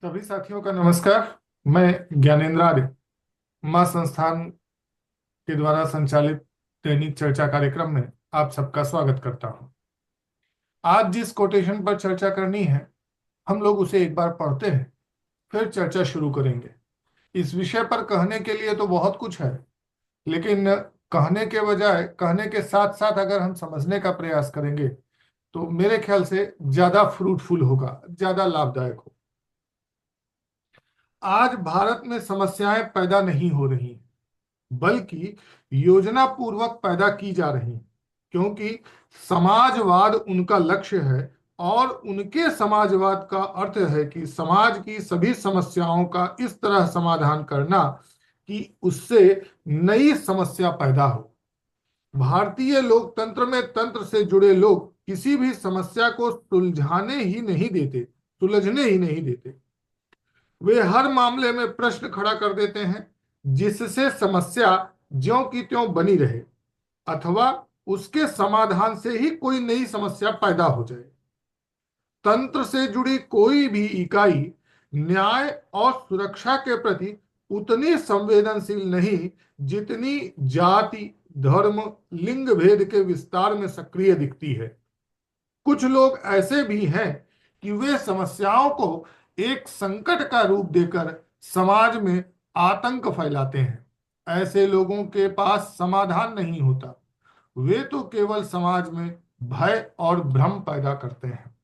सभी साथियों का नमस्कार। मैं ज्ञानेंद्र आर्य मां संस्थान के द्वारा संचालित दैनिक चर्चा कार्यक्रम में आप सबका स्वागत करता हूं। आज जिस कोटेशन पर चर्चा करनी है, हम लोग उसे एक बार पढ़ते हैं, फिर चर्चा शुरू करेंगे। इस विषय पर कहने के लिए तो बहुत कुछ है, लेकिन कहने के बजाय, कहने के साथ साथ अगर हम समझने का प्रयास करेंगे तो मेरे ख्याल से ज्यादा फ्रूटफुल होगा, ज्यादा लाभदायक होगा। आज भारत में समस्याएं पैदा नहीं हो रही, बल्कि योजना पूर्वक पैदा की जा रही, क्योंकि समाजवाद उनका लक्ष्य है। और उनके समाजवाद का अर्थ है कि समाज की सभी समस्याओं का इस तरह समाधान करना कि उससे नई समस्या पैदा हो। भारतीय लोकतंत्र में तंत्र से जुड़े लोग किसी भी समस्या को सुलझने ही नहीं देते। वे हर मामले में प्रश्न खड़ा कर देते हैं जिससे समस्या ज्यों की त्यों बनी रहे, अथवा उसके समाधान से ही कोई नई समस्या पैदा हो जाए। तंत्र से जुड़ी कोई भी इकाई न्याय और सुरक्षा के प्रति उतनी संवेदनशील नहीं जितनी जाति, धर्म, लिंग भेद के विस्तार में सक्रिय दिखती है। कुछ लोग ऐसे भी हैं कि वे समस्याओं को एक संकट का रूप देकर समाज में आतंक फैलाते हैं। ऐसे लोगों के पास समाधान नहीं होता, वे तो केवल समाज में भय और भ्रम पैदा करते हैं।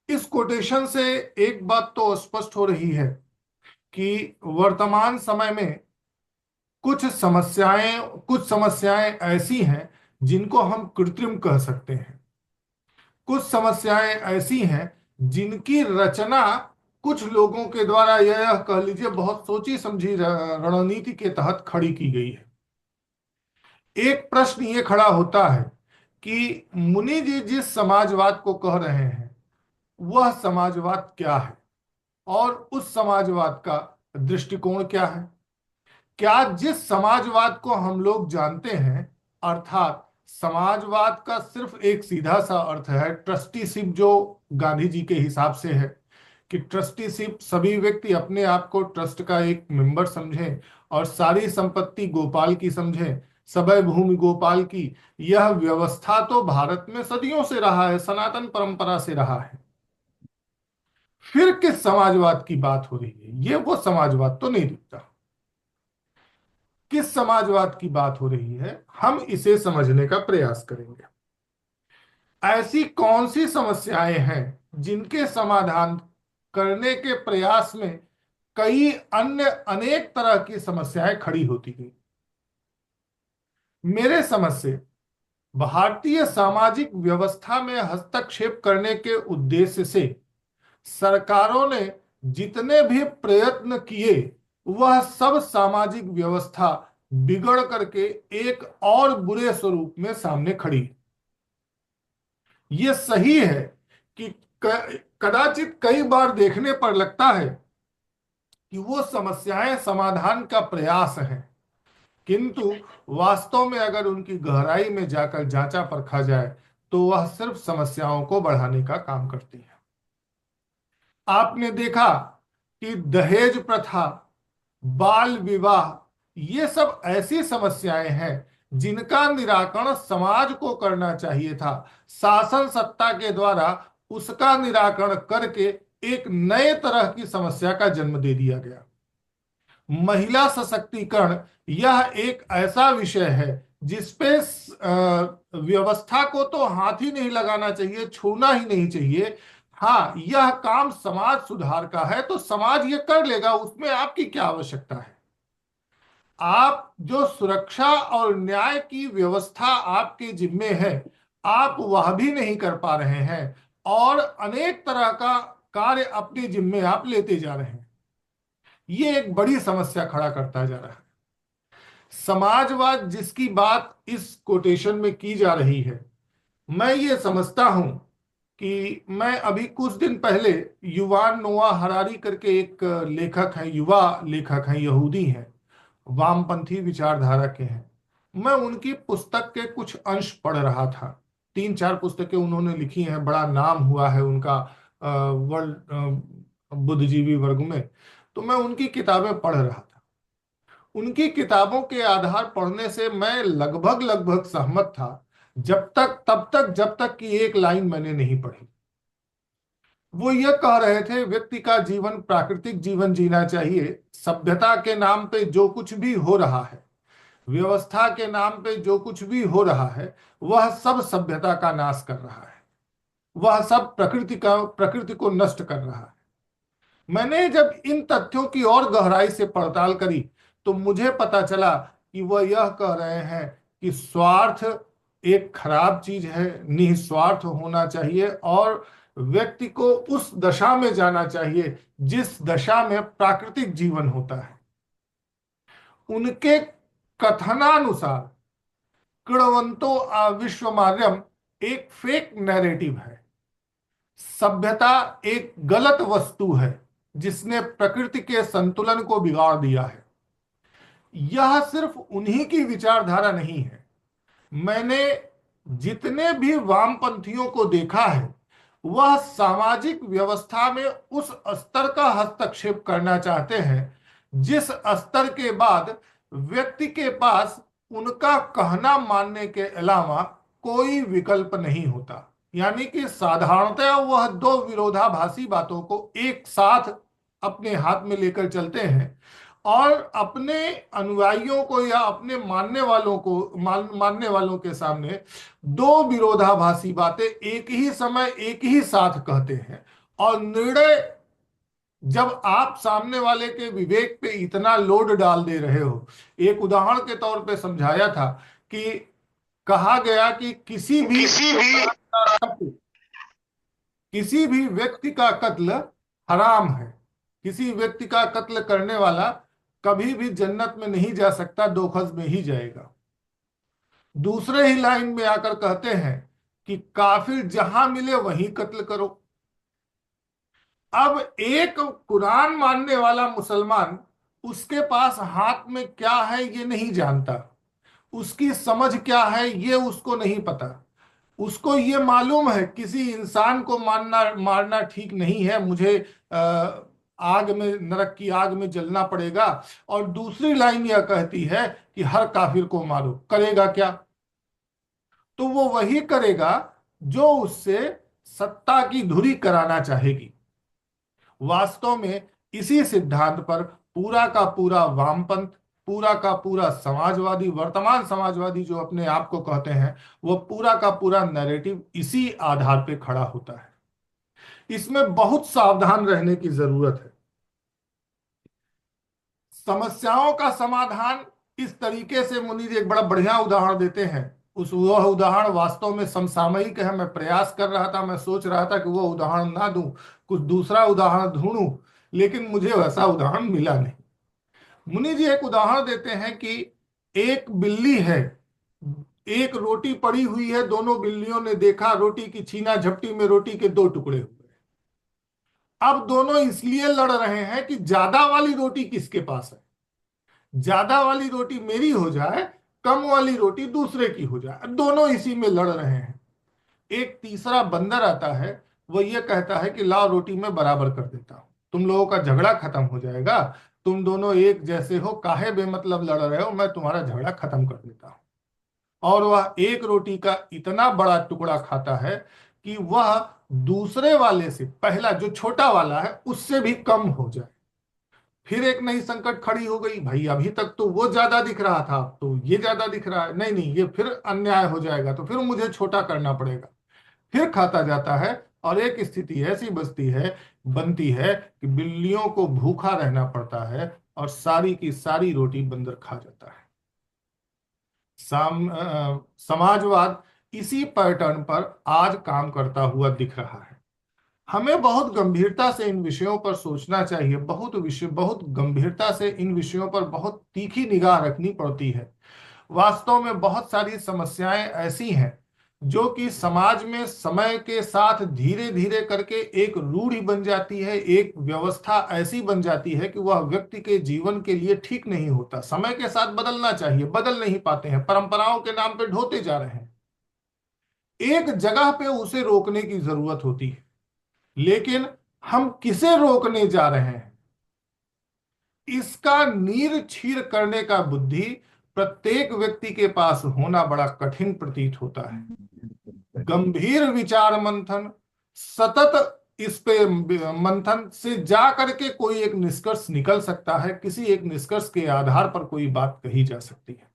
इस कोटेशन से एक बात तो स्पष्ट हो रही है कि वर्तमान समय में कुछ समस्याएं ऐसी हैं जिनको हम कृत्रिम कह सकते हैं। कुछ समस्याएं ऐसी हैं जिनकी रचना कुछ लोगों के द्वारा, यह कह लीजिए, बहुत सोची समझी रणनीति के तहत खड़ी की गई है। एक प्रश्न ये खड़ा होता है कि मुनि जी जिस समाजवाद को कह रहे हैं वह समाजवाद क्या है, और उस समाजवाद का दृष्टिकोण क्या है। क्या जिस समाजवाद को हम लोग जानते हैं, अर्थात समाजवाद का सिर्फ एक सीधा सा अर्थ है ट्रस्टीशिप, जो गांधी जी के हिसाब से है कि ट्रस्टीशिप, सभी व्यक्ति अपने आप को ट्रस्ट का एक मेंबर समझें और सारी संपत्ति गोपाल की समझें, सबय भूमि गोपाल की। यह व्यवस्था तो भारत में सदियों से रहा है, सनातन परंपरा से रहा है। फिर किस समाजवाद की बात हो रही है? ये वो समाजवाद तो नहीं दिखता। किस समाजवाद की बात हो रही है, हम इसे समझने का प्रयास करेंगे। ऐसी कौन सी समस्याएं हैं जिनके समाधान करने के प्रयास में कई अन्य अनेक तरह की समस्याएं खड़ी होती गई। मेरे समझ से भारतीय सामाजिक व्यवस्था में हस्तक्षेप करने के उद्देश्य से सरकारों ने जितने भी प्रयत्न किए, वह सब सामाजिक व्यवस्था बिगड़ करके एक और बुरे स्वरूप में सामने खड़ी। ये सही है कि कदाचित कई बार देखने पर लगता है कि वो समस्याएं समाधान का प्रयास हैं, किंतु वास्तव में अगर उनकी गहराई में जाकर जांचा परखा जाए तो वह सिर्फ समस्याओं को बढ़ाने का काम करती है। आपने देखा कि दहेज प्रथा, बाल विवाह, ये सब ऐसी समस्याएं हैं जिनका निराकरण समाज को करना चाहिए था। शासन सत्ता के द्वारा उसका निराकरण करके एक नए तरह की समस्या का जन्म दे दिया गया। महिला सशक्तिकरण, यह एक ऐसा विषय है जिसपे व्यवस्था को तो हाथ ही नहीं लगाना चाहिए, छूना ही नहीं चाहिए। हाँ, यह काम समाज सुधार का है तो समाज ये कर लेगा, उसमें आपकी क्या आवश्यकता है। आप जो सुरक्षा और न्याय की व्यवस्था आपके जिम्मे है, आप वह भी नहीं कर पा रहे हैं और अनेक तरह का कार्य अपने जिम्मे आप लेते जा रहे हैं। ये एक बड़ी समस्या खड़ा करता जा रहा है। समाजवाद जिसकी बात इस कोटेशन में की जा रही है, मैं ये समझता हूं कि मैं अभी कुछ दिन पहले युवान नोआ हरारी करके एक लेखक हैं, युवा लेखक हैं, यहूदी हैं, वामपंथी विचारधारा के हैं। मैं उनकी पुस्तक के कुछ अंश पढ़ रहा था। 3-4 पुस्तकें उन्होंने लिखी हैं, बड़ा नाम हुआ है उनका। वर्ल्ड बुद्धिजीवी वर्ग में। तो मैं उनकी किताबें पढ़ रहा था। उनकी किताबों के आधार पढ़ने से मैं लगभग लगभग सहमत था, जब तक कि एक लाइन मैंने नहीं पढ़ी। वो ये कह रहे थे व्यक्ति का जीवन प्राकृतिक जीवन जीना चाहिए। सभ्यता के नाम पे जो कुछ भी हो रहा है, व्यवस्था के नाम पे जो कुछ भी हो रहा है, वह सब सभ्यता का नाश कर रहा है। वह सब प्रकृति को नष्ट कर रहा है। मैंने जब इन तथ्यों की और गहराई से पड़ताल करी तो मुझे पता चला कि वह यह कह रहे हैं कि स्वार्थ एक खराब चीज है, निस्वार्थ होना चाहिए, और व्यक्ति को उस दशा में जाना चाहिए जिस दशा में प्राकृतिक जीवन होता है। उनके कथनानुसार कृणवंतो विश्वमार्यम एक फेक नैरेटिव है। सभ्यता एक गलत वस्तु है जिसने प्रकृति के संतुलन को बिगाड़ दिया है। यह सिर्फ उन्हीं की विचारधारा नहीं है। मैंने जितने भी वामपंथियों को देखा है, वह सामाजिक व्यवस्था में उस स्तर का हस्तक्षेप करना चाहते हैं जिस स्तर के बाद व्यक्ति के पास उनका कहना मानने के अलावा कोई विकल्प नहीं होता। यानी कि साधारणतः वह दो विरोधाभासी बातों को एक साथ अपने हाथ में लेकर चलते हैं और अपने अनुयायियों को या अपने मानने वालों के सामने दो विरोधाभासी बातें एक ही समय एक ही साथ कहते हैं। और निर्णय जब आप सामने वाले के विवेक पे इतना लोड डाल दे रहे हो, एक उदाहरण के तौर पे समझाया था कि कहा गया कि किसी भी व्यक्ति का कत्ल हराम है। किसी व्यक्ति का कत्ल करने वाला कभी भी जन्नत में नहीं जा सकता, दोखज में ही जाएगा। दूसरे ही लाइन में आकर कहते हैं कि काफिर जहां मिले वहीं कत्ल करो। अब एक कुरान मानने वाला मुसलमान, उसके पास हाथ में क्या है ये नहीं जानता, उसकी समझ क्या है ये उसको नहीं पता। उसको ये मालूम है किसी इंसान को मारना ठीक नहीं है, मुझे आग में, नरक की आग में जलना पड़ेगा। और दूसरी लाइन यह कहती है कि हर काफिर को मारो। करेगा क्या? तो वो वही करेगा जो उससे सत्ता की धुरी कराना चाहेगी। वास्तव में इसी सिद्धांत पर पूरा का पूरा वामपंथ, पूरा का पूरा समाजवादी, वर्तमान समाजवादी जो अपने आप को कहते हैं, वो पूरा का पूरा नैरेटिव इसी आधार पे खड़ा होता है। इसमें बहुत सावधान रहने की जरूरत है। समस्याओं का समाधान इस तरीके से मुनि जी एक बड़ा बढ़िया उदाहरण देते हैं। वह उदाहरण वास्तव में समसामयिक है। मैं प्रयास कर रहा था, मैं सोच रहा था कि वो उदाहरण ना दूं, कुछ दूसरा उदाहरण ढूंढूं, लेकिन मुझे वैसा उदाहरण मिला नहीं। मुनि जी एक उदाहरण देते हैं कि एक बिल्ली है, एक रोटी पड़ी हुई है, दोनों बिल्लियों ने देखा रोटी की छीना झपटी में रोटी के दो टुकड़े हुए। अब दोनों इसलिए लड़ रहे हैं कि ज्यादा वाली रोटी किसके पास है। ज्यादा वाली रोटी मेरी हो जाए, कम वाली रोटी दूसरे की हो जाए, दोनों इसी में लड़ रहे हैं। एक तीसरा बंदर आता है, वो ये कहता है कि लाओ रोटी मैं बराबर कर देता हूं, तुम लोगों का झगड़ा खत्म हो जाएगा। तुम दोनों एक जैसे हो, काहे बेमतलब लड़ रहे हो, मैं तुम्हारा झगड़ा खत्म कर देता हूं। और वह एक रोटी का इतना बड़ा टुकड़ा खाता है कि वह दूसरे वाले से, पहला जो छोटा वाला है, उससे भी कम हो जाए। फिर एक नई संकट खड़ी हो गई, भाई अभी तक तो वो ज्यादा दिख रहा था, अब तो ये ज्यादा दिख रहा है, नहीं नहीं ये फिर अन्याय हो जाएगा, तो फिर मुझे छोटा करना पड़ेगा। फिर खाता जाता है और एक स्थिति ऐसी बनती है कि बिल्लियों को भूखा रहना पड़ता है और सारी की सारी रोटी बंदर खा जाता है। समाजवाद इसी पैटर्न पर आज काम करता हुआ दिख रहा है। हमें बहुत गंभीरता से इन विषयों पर सोचना चाहिए। बहुत गंभीरता से इन विषयों पर बहुत तीखी निगाह रखनी पड़ती है। वास्तव में बहुत सारी समस्याएं ऐसी हैं जो कि समाज में समय के साथ धीरे धीरे करके एक रूढ़ी बन जाती है, एक व्यवस्था ऐसी बन जाती है कि वह व्यक्ति के जीवन के लिए ठीक नहीं होता। समय के साथ बदलना चाहिए, बदल नहीं पाते हैं, परंपराओं के नाम पे ढोते जा रहे हैं। एक जगह पे उसे रोकने की जरूरत होती है। लेकिन हम किसे रोकने जा रहे हैं, इसका नीर छीर करने का बुद्धि प्रत्येक व्यक्ति के पास होना बड़ा कठिन प्रतीत होता है। गंभीर विचार मंथन, सतत इस पे मंथन से जा करके कोई एक निष्कर्ष निकल सकता है, किसी एक निष्कर्ष के आधार पर कोई बात कही जा सकती है।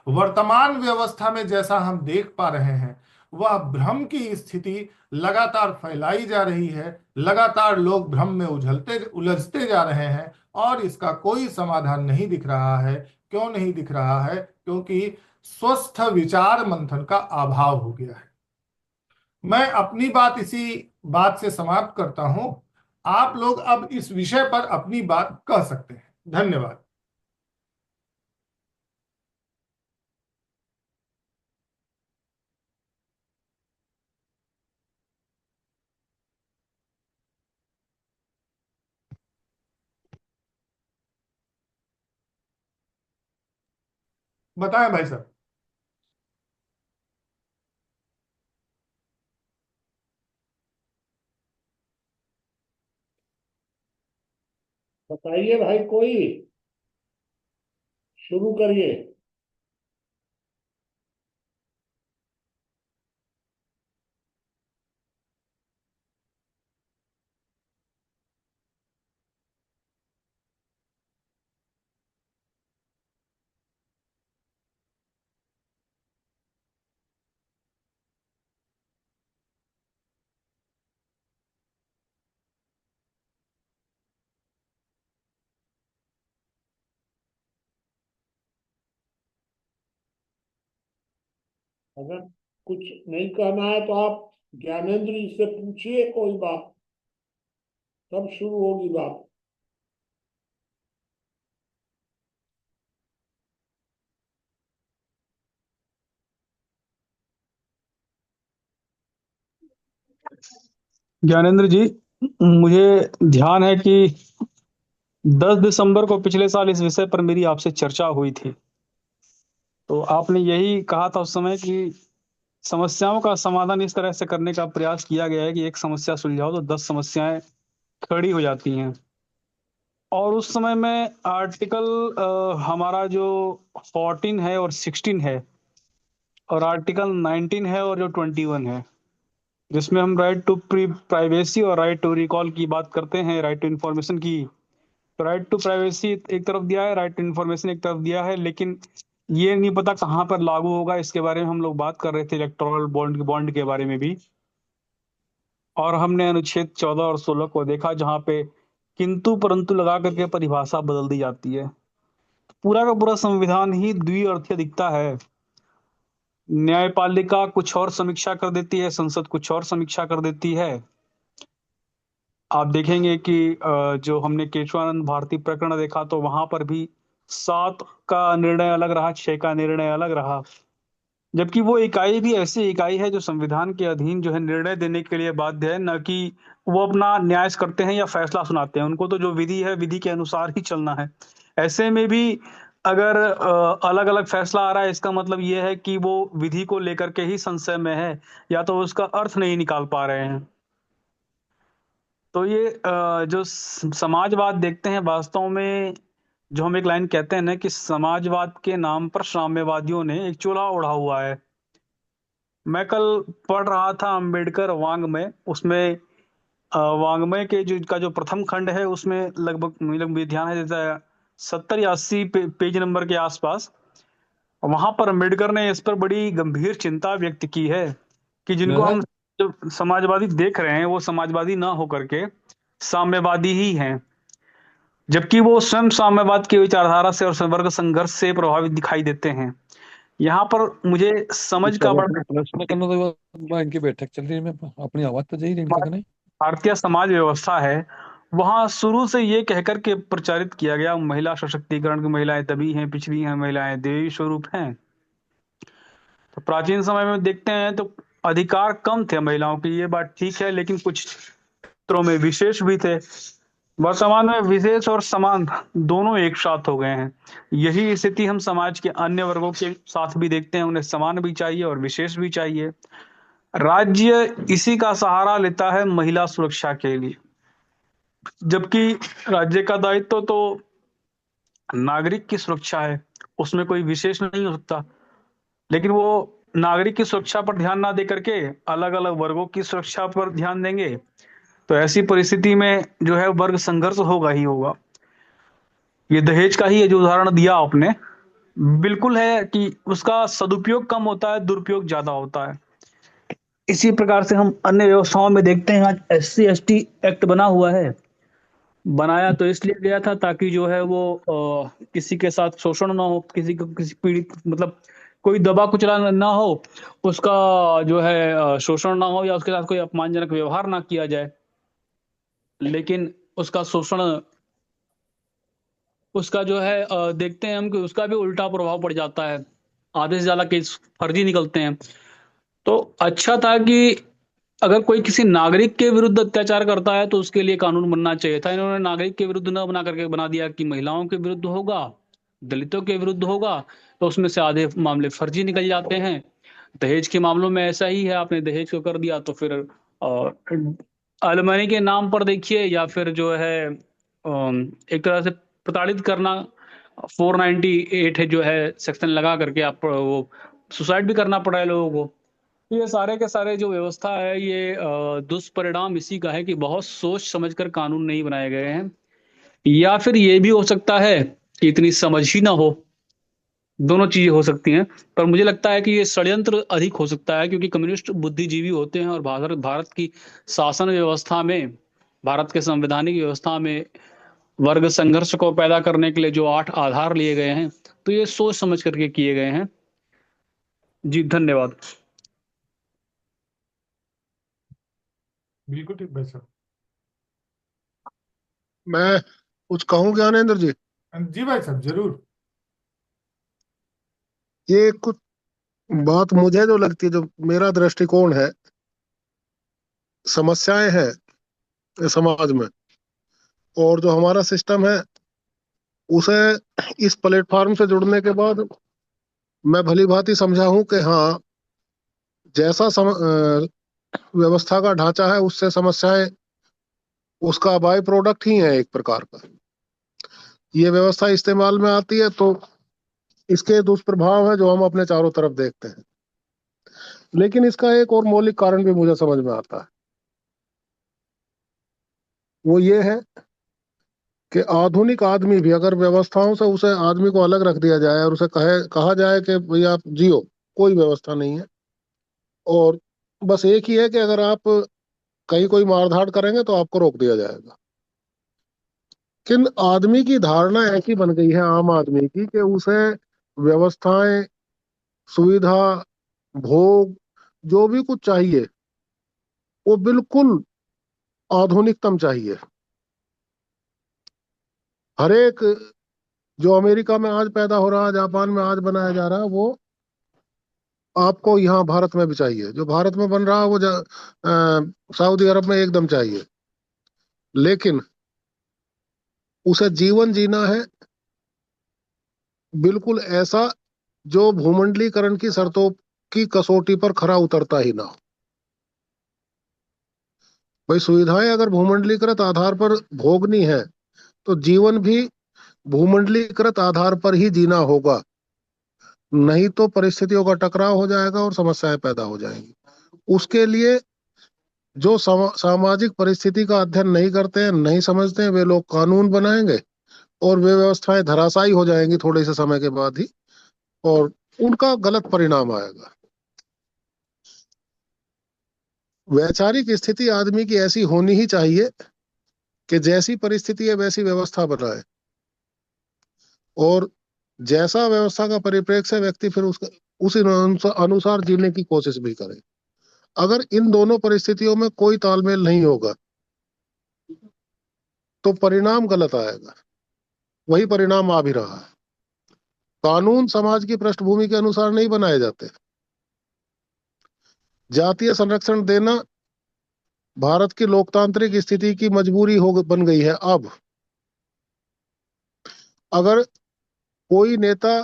वर्तमान व्यवस्था में जैसा हम देख पा रहे हैं, वह भ्रम की स्थिति लगातार फैलाई जा रही है, लगातार लोग भ्रम में उलझते उलझते जा रहे हैं और इसका कोई समाधान नहीं दिख रहा है। क्यों नहीं दिख रहा है? क्योंकि स्वस्थ विचार मंथन का अभाव हो गया है। मैं अपनी बात इसी बात से समाप्त करता हूं। आप लोग अब इस विषय पर अपनी बात कह सकते हैं। धन्यवाद। बताएं भाई साहब। बताइए भाई, कोई शुरू करिए। अगर कुछ नहीं कहना है तो आप ज्ञानेंद्र जी से पूछिए कोई बात, तब शुरू होगी बात। ज्ञानेंद्र जी, मुझे ध्यान है कि 10 दिसंबर को पिछले साल इस विषय पर मेरी आपसे चर्चा हुई थी। तो आपने यही कहा था उस समय कि समस्याओं का समाधान इस तरह से करने का प्रयास किया गया है कि एक समस्या सुलझाओ तो 10 समस्याएं खड़ी हो जाती हैं। और उस समय में आर्टिकल हमारा जो 14 है और 16 है, और आर्टिकल 19 है और जो 21 है, जिसमें हम राइट टू प्राइवेसी और राइट टू रिकॉल की बात करते हैं, राइट टू इंफॉर्मेशन की। तो राइट टू प्राइवेसी एक तरफ दिया है, राइट टू इन्फॉर्मेशन एक तरफ दिया है, लेकिन ये नहीं पता कहाँ पर लागू होगा। इसके बारे में हम लोग बात कर रहे थे, इलेक्टोरल बॉन्ड के बारे में भी। और हमने अनुच्छेद 14 और 16 को देखा, जहाँ पे किंतु परंतु लगा करके परिभाषा बदल दी जाती है। पूरा का पूरा संविधान ही द्विअर्थीय दिखता है। न्यायपालिका कुछ और समीक्षा कर देती है, संसद कुछ और समीक्षा कर देती है। आप देखेंगे कि जो हमने केशवानंद भारती प्रकरण देखा, तो वहां पर भी 7 का निर्णय अलग रहा, 6 का निर्णय अलग रहा। जबकि वो इकाई भी ऐसी इकाई है जो संविधान के अधीन जो है निर्णय देने के लिए बाध्य है, न कि वो अपना न्याय करते हैं या फैसला सुनाते हैं। उनको तो जो विधि है, विधि के अनुसार ही चलना है। ऐसे में भी अगर अलग अलग फैसला आ रहा है, इसका मतलब ये है कि वो विधि को लेकर के ही संशय में है, या तो उसका अर्थ नहीं निकाल पा रहे हैं। तो ये जो समाजवाद देखते हैं, वास्तव में जो हम एक लाइन कहते हैं ना कि समाजवाद के नाम पर साम्यवादियों ने एक चोला ओढ़ा हुआ है। मैं कल पढ़ रहा था अंबेडकर वाङ्मय, उसमें वाङ्मय के जो प्रथम खंड है, उसमें लगभग मुझे ध्यान है जैसे 70 या 80 पेज नंबर के आसपास। वहां पर अंबेडकर ने इस पर बड़ी गंभीर चिंता व्यक्त की है कि जिनको हम जो समाजवादी देख रहे हैं, वो समाजवादी ना होकर के साम्यवादी ही हैं। जबकि वो स्वयं साम्यवाद की विचारधारा से और वर्ग संघर्ष से प्रभावित दिखाई देते हैं। यहाँ पर मुझे समझ का सब अपने बड़ा प्रश्न करना तो इनकी बैठक चल रही है, मैं अपनी आवाज तो जाहिर इनका करें। भारतीय समाज व्यवस्था है, वहां शुरू से ये कहकर के प्रचारित किया गया, महिला सशक्तिकरण की, महिलाएं तभी हैं, पिछड़ी हैं, महिलाएं देवी स्वरूप हैं। तो प्राचीन समय में देखते हैं तो अधिकार कम थे महिलाओं की, ये बात ठीक है, लेकिन कुछ क्षेत्रों में विशेष भी थे। वर्तमान में विशेष और समान दोनों एक साथ हो गए हैं। यही स्थिति हम समाज के अन्य वर्गों के साथ भी देखते हैं। उन्हें समान भी चाहिए और विशेष भी चाहिए। राज्य इसी का सहारा लेता है महिला सुरक्षा के लिए। जबकि राज्य का दायित्व तो नागरिक की सुरक्षा है, उसमें कोई विशेष नहीं हो सकता। लेकिन वो नागरिक की सुरक्षा पर ध्यान ना दे करके अलग अलग वर्गों की सुरक्षा पर ध्यान देंगे, तो ऐसी परिस्थिति में जो है वर्ग संघर्ष होगा ही होगा। ये दहेज का ही ये जो उदाहरण दिया आपने, बिल्कुल है कि उसका सदुपयोग कम होता है, दुरुपयोग ज्यादा होता है। इसी प्रकार से हम अन्य व्यवस्थाओं में देखते हैं, आज SC ST एक्ट बना हुआ है। बनाया तो इसलिए गया था ताकि जो है वो किसी के साथ शोषण ना हो, किसी को किसी पीड़ित मतलब कोई दबा कुचला ना हो, उसका जो है शोषण ना हो या उसके साथ कोई अपमानजनक व्यवहार ना किया जाए। लेकिन उसका शोषण, उसका जो है देखते हैं हम कि उसका भी उल्टा प्रभाव पड़ जाता है। आधे से ज्यादा केस फर्जी निकलते हैं। तो अच्छा था कि अगर कोई किसी नागरिक के विरुद्ध अत्याचार करता है तो उसके लिए कानून बनना चाहिए था। इन्होंने नागरिक के विरुद्ध न बना करके बना दिया कि महिलाओं के विरुद्ध होगा, दलितों के विरुद्ध होगा, तो उसमें से आधे मामले फर्जी निकल जाते हैं। दहेज के मामलों में ऐसा ही है, आपने दहेज को कर दिया तो फिर एलिमनी के नाम पर देखिए, या फिर जो है एक तरह से प्रताड़ित करना, 498 है जो है सेक्शन लगा करके आप वो सुसाइड भी करना पड़ा है लोगों को। तो ये सारे के सारे जो व्यवस्था है, ये दुष्परिणाम इसी का है कि बहुत सोच समझकर कानून नहीं बनाए गए हैं। या फिर ये भी हो सकता है कि इतनी समझ ही ना हो। दोनों चीजें हो सकती हैं। पर मुझे लगता है कि ये षड्यंत्र अधिक हो सकता है, क्योंकि कम्युनिस्ट बुद्धिजीवी होते हैं और भारत भारत की शासन व्यवस्था में, भारत के संवैधानिक व्यवस्था में वर्ग संघर्ष को पैदा करने के लिए जो 8 आधार लिए गए हैं, तो ये सोच समझ करके किए गए हैं। जी धन्यवाद। बिल्कुल ठीक भाई साहब। मैं कुछ कहूँ ज्ञानेंद्र जी? जी भाई साहब जरूर। ये कुछ बात मुझे जो लगती है, जो मेरा दृष्टिकोण है, समस्याएं हैं समाज में, और जो हमारा सिस्टम है उसे इस प्लेटफॉर्म से जुड़ने के बाद मैं भली भांति समझा हूं कि हाँ, जैसा व्यवस्था का ढांचा है उससे समस्याएं उसका बाय प्रोडक्ट ही है एक प्रकार का। ये व्यवस्था इस्तेमाल में आती है तो इसके दुष्प्रभाव है जो हम अपने चारों तरफ देखते हैं। लेकिन इसका एक और मौलिक कारण भी मुझे समझ में आता है। वो ये है कि आधुनिक आदमी भी अगर व्यवस्थाओं से उसे आदमी को अलग रख दिया जाए और उसे कहा जाए कि भाई आप जियो, कोई व्यवस्था नहीं है, और बस एक ही है कि अगर आप कहीं कोई मारधाड़ करेंगे तो आपको रोक दिया जाएगा। किन आदमी की धारणा ऐसी बन गई है आम आदमी की कि उसे व्यवस्थाएं, सुविधा, भोग, जो भी कुछ चाहिए वो बिल्कुल आधुनिकतम चाहिए। हर एक जो अमेरिका में आज पैदा हो रहा है, जापान में आज बनाया जा रहा है, वो आपको यहाँ भारत में भी चाहिए। जो भारत में बन रहा है वो सऊदी अरब में एकदम चाहिए। लेकिन उसे जीवन जीना है बिल्कुल ऐसा जो भूमंडलीकरण की शर्तों की कसौटी पर खरा उतरता ही ना हो। भाई सुविधाएं अगर भूमंडलीकृत आधार पर भोगनी है तो जीवन भी भूमंडलीकृत आधार पर ही जीना होगा, नहीं तो परिस्थितियों का टकराव हो जाएगा और समस्याएं पैदा हो जाएंगी। उसके लिए जो सामाजिक परिस्थिति का अध्ययन नहीं करते हैं, नहीं समझते हैं, वे लोग कानून बनाएंगे और वे व्यवस्थाएं धराशायी हो जाएंगी थोड़े से समय के बाद ही, और उनका गलत परिणाम आएगा। वैचारिक स्थिति आदमी की ऐसी होनी ही चाहिए कि जैसी परिस्थिति है वैसी व्यवस्था बनाए, और जैसा व्यवस्था का परिप्रेक्ष्य है व्यक्ति फिर उसका उसी अनुसार जीने की कोशिश भी करे। अगर इन दोनों परिस्थितियों में कोई तालमेल नहीं होगा तो परिणाम गलत आएगा। वही परिणाम आ भी रहा है। कानून समाज की पृष्ठभूमि के अनुसार नहीं बनाए जाते। जातीय संरक्षण देना भारत की लोकतांत्रिक स्थिति की मजबूरी हो बन गई है। अब अगर कोई नेता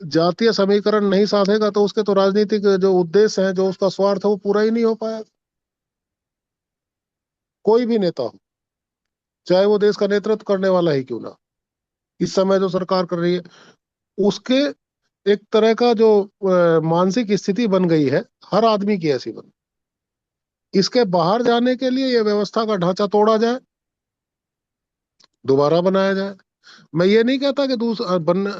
जातीय समीकरण नहीं साधेगा तो उसके तो राजनीतिक जो उद्देश्य है, जो उसका स्वार्थ है, वो पूरा ही नहीं हो पाएगा। कोई भी नेता हो, चाहे वो देश का नेतृत्व करने वाला ही क्यों ना। इस समय जो सरकार कर रही है उसके एक तरह का जो मानसिक स्थिति बन गई है, हर आदमी की ऐसी बन, इसके बाहर जाने के लिए ये व्यवस्था का ढांचा तोड़ा जाए, दोबारा बनाया जाए। मैं ये नहीं कहता कि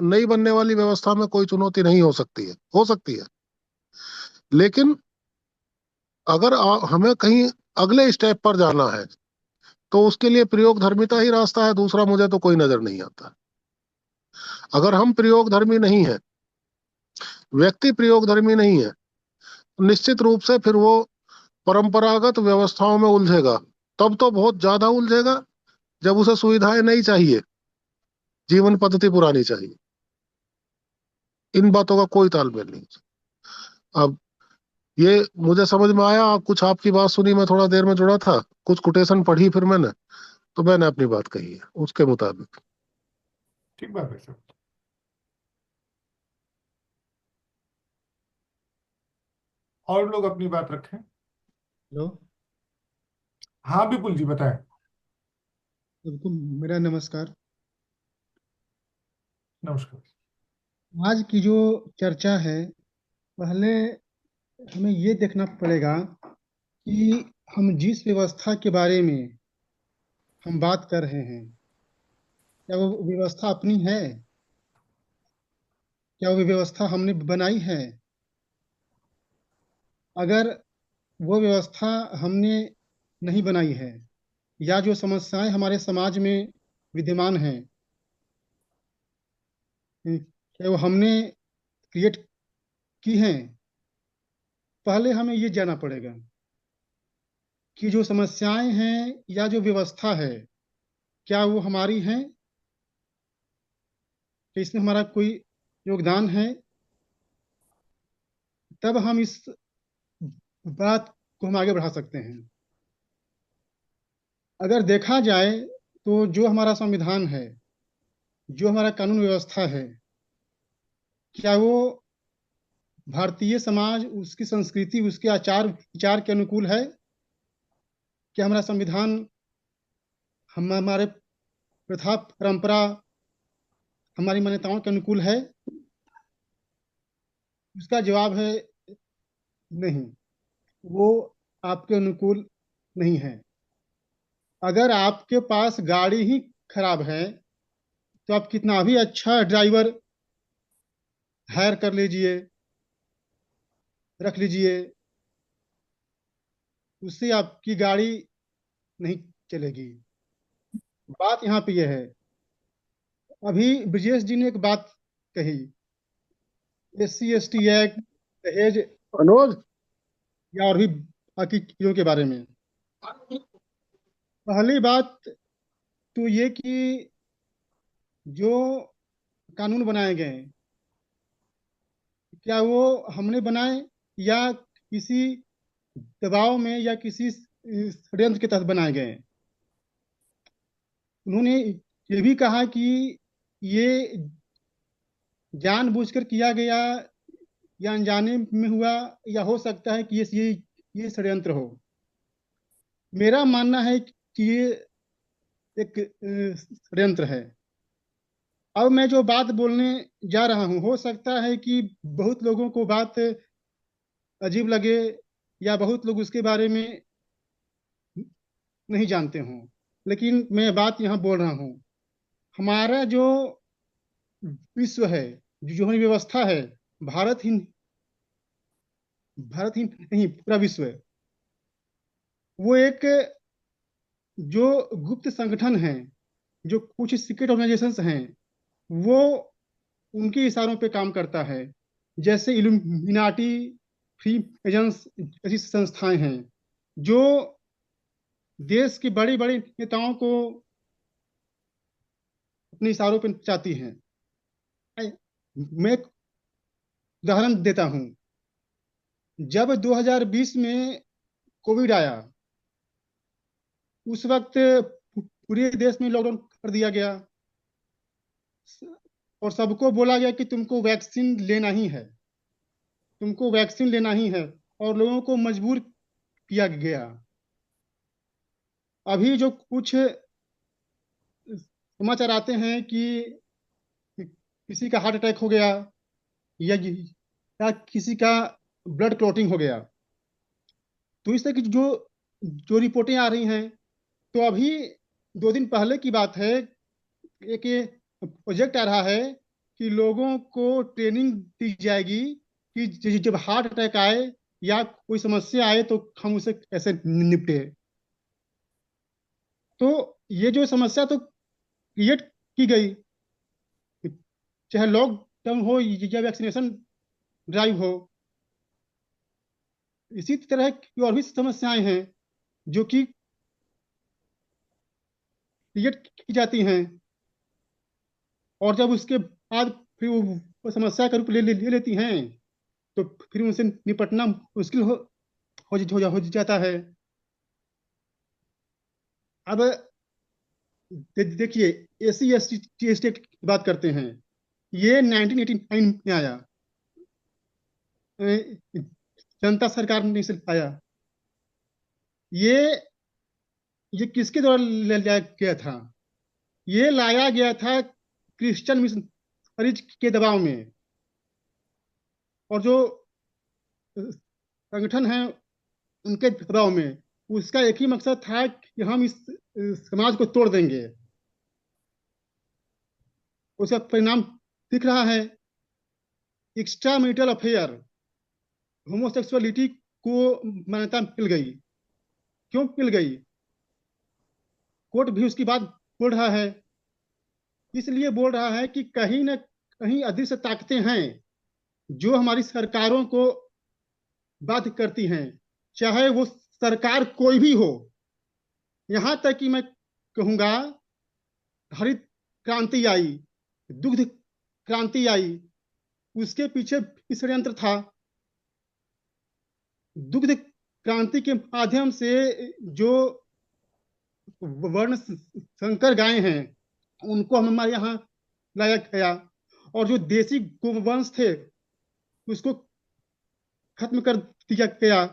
नई बनने वाली व्यवस्था में कोई चुनौती नहीं हो सकती है, हो सकती है, लेकिन अगर हमें कहीं अगले स्टेप पर जाना है तो उसके लिए प्रयोग धर्मिता ही रास्ता है, दूसरा मुझे तो कोई नजर नहीं आता। अगर हम प्रयोग धर्मी नहीं है, व्यक्ति प्रयोग धर्मी नहीं है, निश्चित रूप से फिर वो परंपरागत व्यवस्थाओं में उलझेगा, तब तो बहुत ज्यादा उलझेगा जब उसे सुविधाएं नहीं चाहिए, जीवन पद्धति पुरानी चाहिए। इन बातों का कोई तालमेल नहीं। अब ये मुझे समझ में आया, कुछ आपकी बात सुनी, मैं थोड़ा देर में जुड़ा था, कुछ कोटेशन पढ़ी फिर मैंने, तो मैंने अपनी बात कही है उसके मुताबिक। ठीक बात है सर। और लोग अपनी बात रखें। हेलो। हाँ विपुल जी बताएं। सबको मेरा नमस्कार। नमस्कार। आज की जो चर्चा है, पहले हमें ये देखना पड़ेगा कि हम जिस व्यवस्था के बारे में हम बात कर रहे हैं, क्या वो व्यवस्था अपनी है? क्या वो व्यवस्था हमने बनाई है? अगर वो व्यवस्था हमने नहीं बनाई है, या जो समस्याएं हमारे समाज में विद्यमान हैं, क्या वो हमने क्रिएट की हैं? पहले हमें ये जानना पड़ेगा कि जो समस्याएं हैं या जो व्यवस्था है, क्या वो हमारी हैं, कि इसमें हमारा कोई योगदान है? तब हम इस बात को हम आगे बढ़ा सकते हैं। अगर देखा जाए तो जो हमारा संविधान है, जो हमारा कानून व्यवस्था है, क्या वो भारतीय समाज, उसकी संस्कृति, उसके आचार विचार के अनुकूल है? क्या हमारा संविधान हमारे प्रथा परंपरा, हमारी मान्यताओं के अनुकूल है? उसका जवाब है नहीं, वो आपके अनुकूल नहीं है। अगर आपके पास गाड़ी ही खराब है तो आप कितना भी अच्छा ड्राइवर हायर कर लीजिए, रख लीजिए, उससे आपकी गाड़ी नहीं चलेगी। बात यहाँ पे यह है, अभी ब्रजेश जी ने एक बात कही, SC ST एक्ट, दहेज, अनुज, या और भी बाकी चीजों के बारे में। पहली बात तो ये कि जो कानून बनाए गए, क्या वो हमने बनाए या किसी दबाव में या किसी षड्यंत्र के तहत बनाए गए? उन्होंने ये भी कहा कि ये जानबूझकर किया गया या अनजाने में हुआ, या हो सकता है कि ये षड्यंत्र हो। मेरा मानना है कि ये एक षड्यंत्र है। अब मैं जो बात बोलने जा रहा हूँ, हो सकता है कि बहुत लोगों को बात अजीब लगे, या बहुत लोग उसके बारे में नहीं जानते हों, लेकिन मैं बात यहाँ बोल रहा हूँ। हमारा जो विश्व है, जो हमारी व्यवस्था है, भारत ही नहीं, पूरा विश्व है, वो एक जो गुप्त संगठन है, जो कुछ सीक्रेट ऑर्गेनाइजेशंस हैं, वो उनके इशारों पे काम करता है। जैसे इल्यूमिनाटी, फ्री एजेंस ऐसी संस्थाएं हैं जो देश की बड़ी बड़ी नेताओं को अपने इशारों पे चाहती हैं। मैं एक उदाहरण देता हूं। जब 2020 में कोविड आया, उस वक्त पूरे देश में लॉकडाउन कर दिया गया और सबको बोला गया कि तुमको वैक्सीन लेना ही है, तुमको वैक्सीन लेना ही है, और लोगों को मजबूर किया गया। अभी जो कुछ समाचार आते हैं कि किसी का हार्ट अटैक हो गया, या किसी का ब्लड क्लॉटिंग हो गया। तो इस तरह की जो जो रिपोर्टें आ रही हैं, तो अभी 2 दिन पहले की बात है, एक प्रोजेक्ट आ रहा है कि लोगों को ट्रेनिंग दी जाएगी कि जब हार्ट अटैक आए या कोई समस्या आए तो हम उसे कैसे निपटे। तो ये जो समस्या तो क्रिएट की गई, चाहे लॉकडाउन हो या वैक्सीनेशन ड्राइव हो, इसी तरह की और भी समस्याएं हैं जो कि क्रिएट की जाती हैं, और जब उसके बाद फिर वो समस्या का रूप ले लेती हैं, तो फिर उनसे निपटना मुश्किल हो जाता है। अब देखिए, एससी स्टेट की बात करते हैं। ये 1989 में आया, जनता सरकार ने इसे लाया। ये ये किसके द्वारा लाया गया था? ये लाया गया था क्रिश्चियन मिशनरीज के दबाव में, और जो संगठन है उनके दबाव में। उसका एक ही मकसद था कि हम इस समाज को तोड़ देंगे। उसका परिणाम दिख रहा है। एक्स्ट्रा मैरिटल अफेयर, होमोसेक्सुअलिटी को मान्यता मिल गई। क्यों मिल गई? कोर्ट भी उसकी बात बोल रहा है। इसलिए बोल रहा है कि कहीं ना कहीं अदृश्य ताकतें हैं जो हमारी सरकारों को बाध्य करती हैं, चाहे वो सरकार कोई भी हो। यहां तक कि मैं कहूंगा, हरित क्रांति आई, दुग्ध क्रांति आई, उसके पीछे भी षड्यंत्र था। दुग्ध क्रांति के माध्यम से जो वर्ण संकर गायें हैं उनको हमारे यहाँ लाया गया, और जो देसी गोवंश थे उसको खत्म कर दिया गया।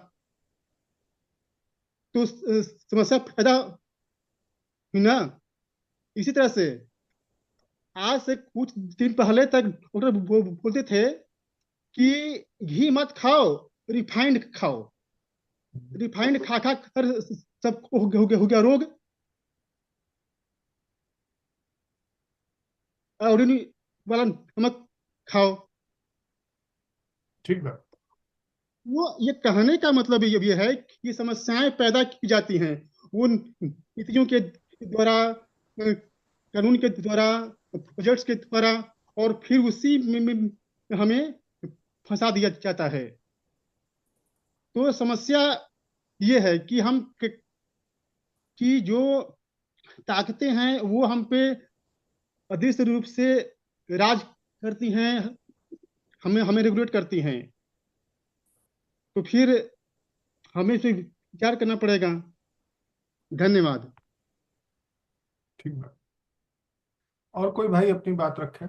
तो समस्या पैदा हुई ना। इसी तरह से आज से कुछ दिन पहले तक डॉक्टर बोलते थे कि घी मत खाओ, रिफाइंड खाओ। रिफाइंड खा खा कर सबको हो गया रोग। आयोडीन वाला नमक खाओ। ठीक बात। वो ये कहने का मतलब ये है कि समस्याएं पैदा की जाती हैं वो नीतियों के द्वारा, कानून के द्वारा, प्रोजेक्ट्स के द्वारा, और फिर उसी में हमें फंसा दिया जाता है। तो समस्या ये है कि कि जो ताकतें हैं वो हम पे अदृश्य रूप से राज करती हैं, हमें हमें रेगुलेट करती हैं। तो फिर हमें इस पे विचार करना पड़ेगा। धन्यवाद। ठीक बात। और कोई भाई अपनी बात रखे?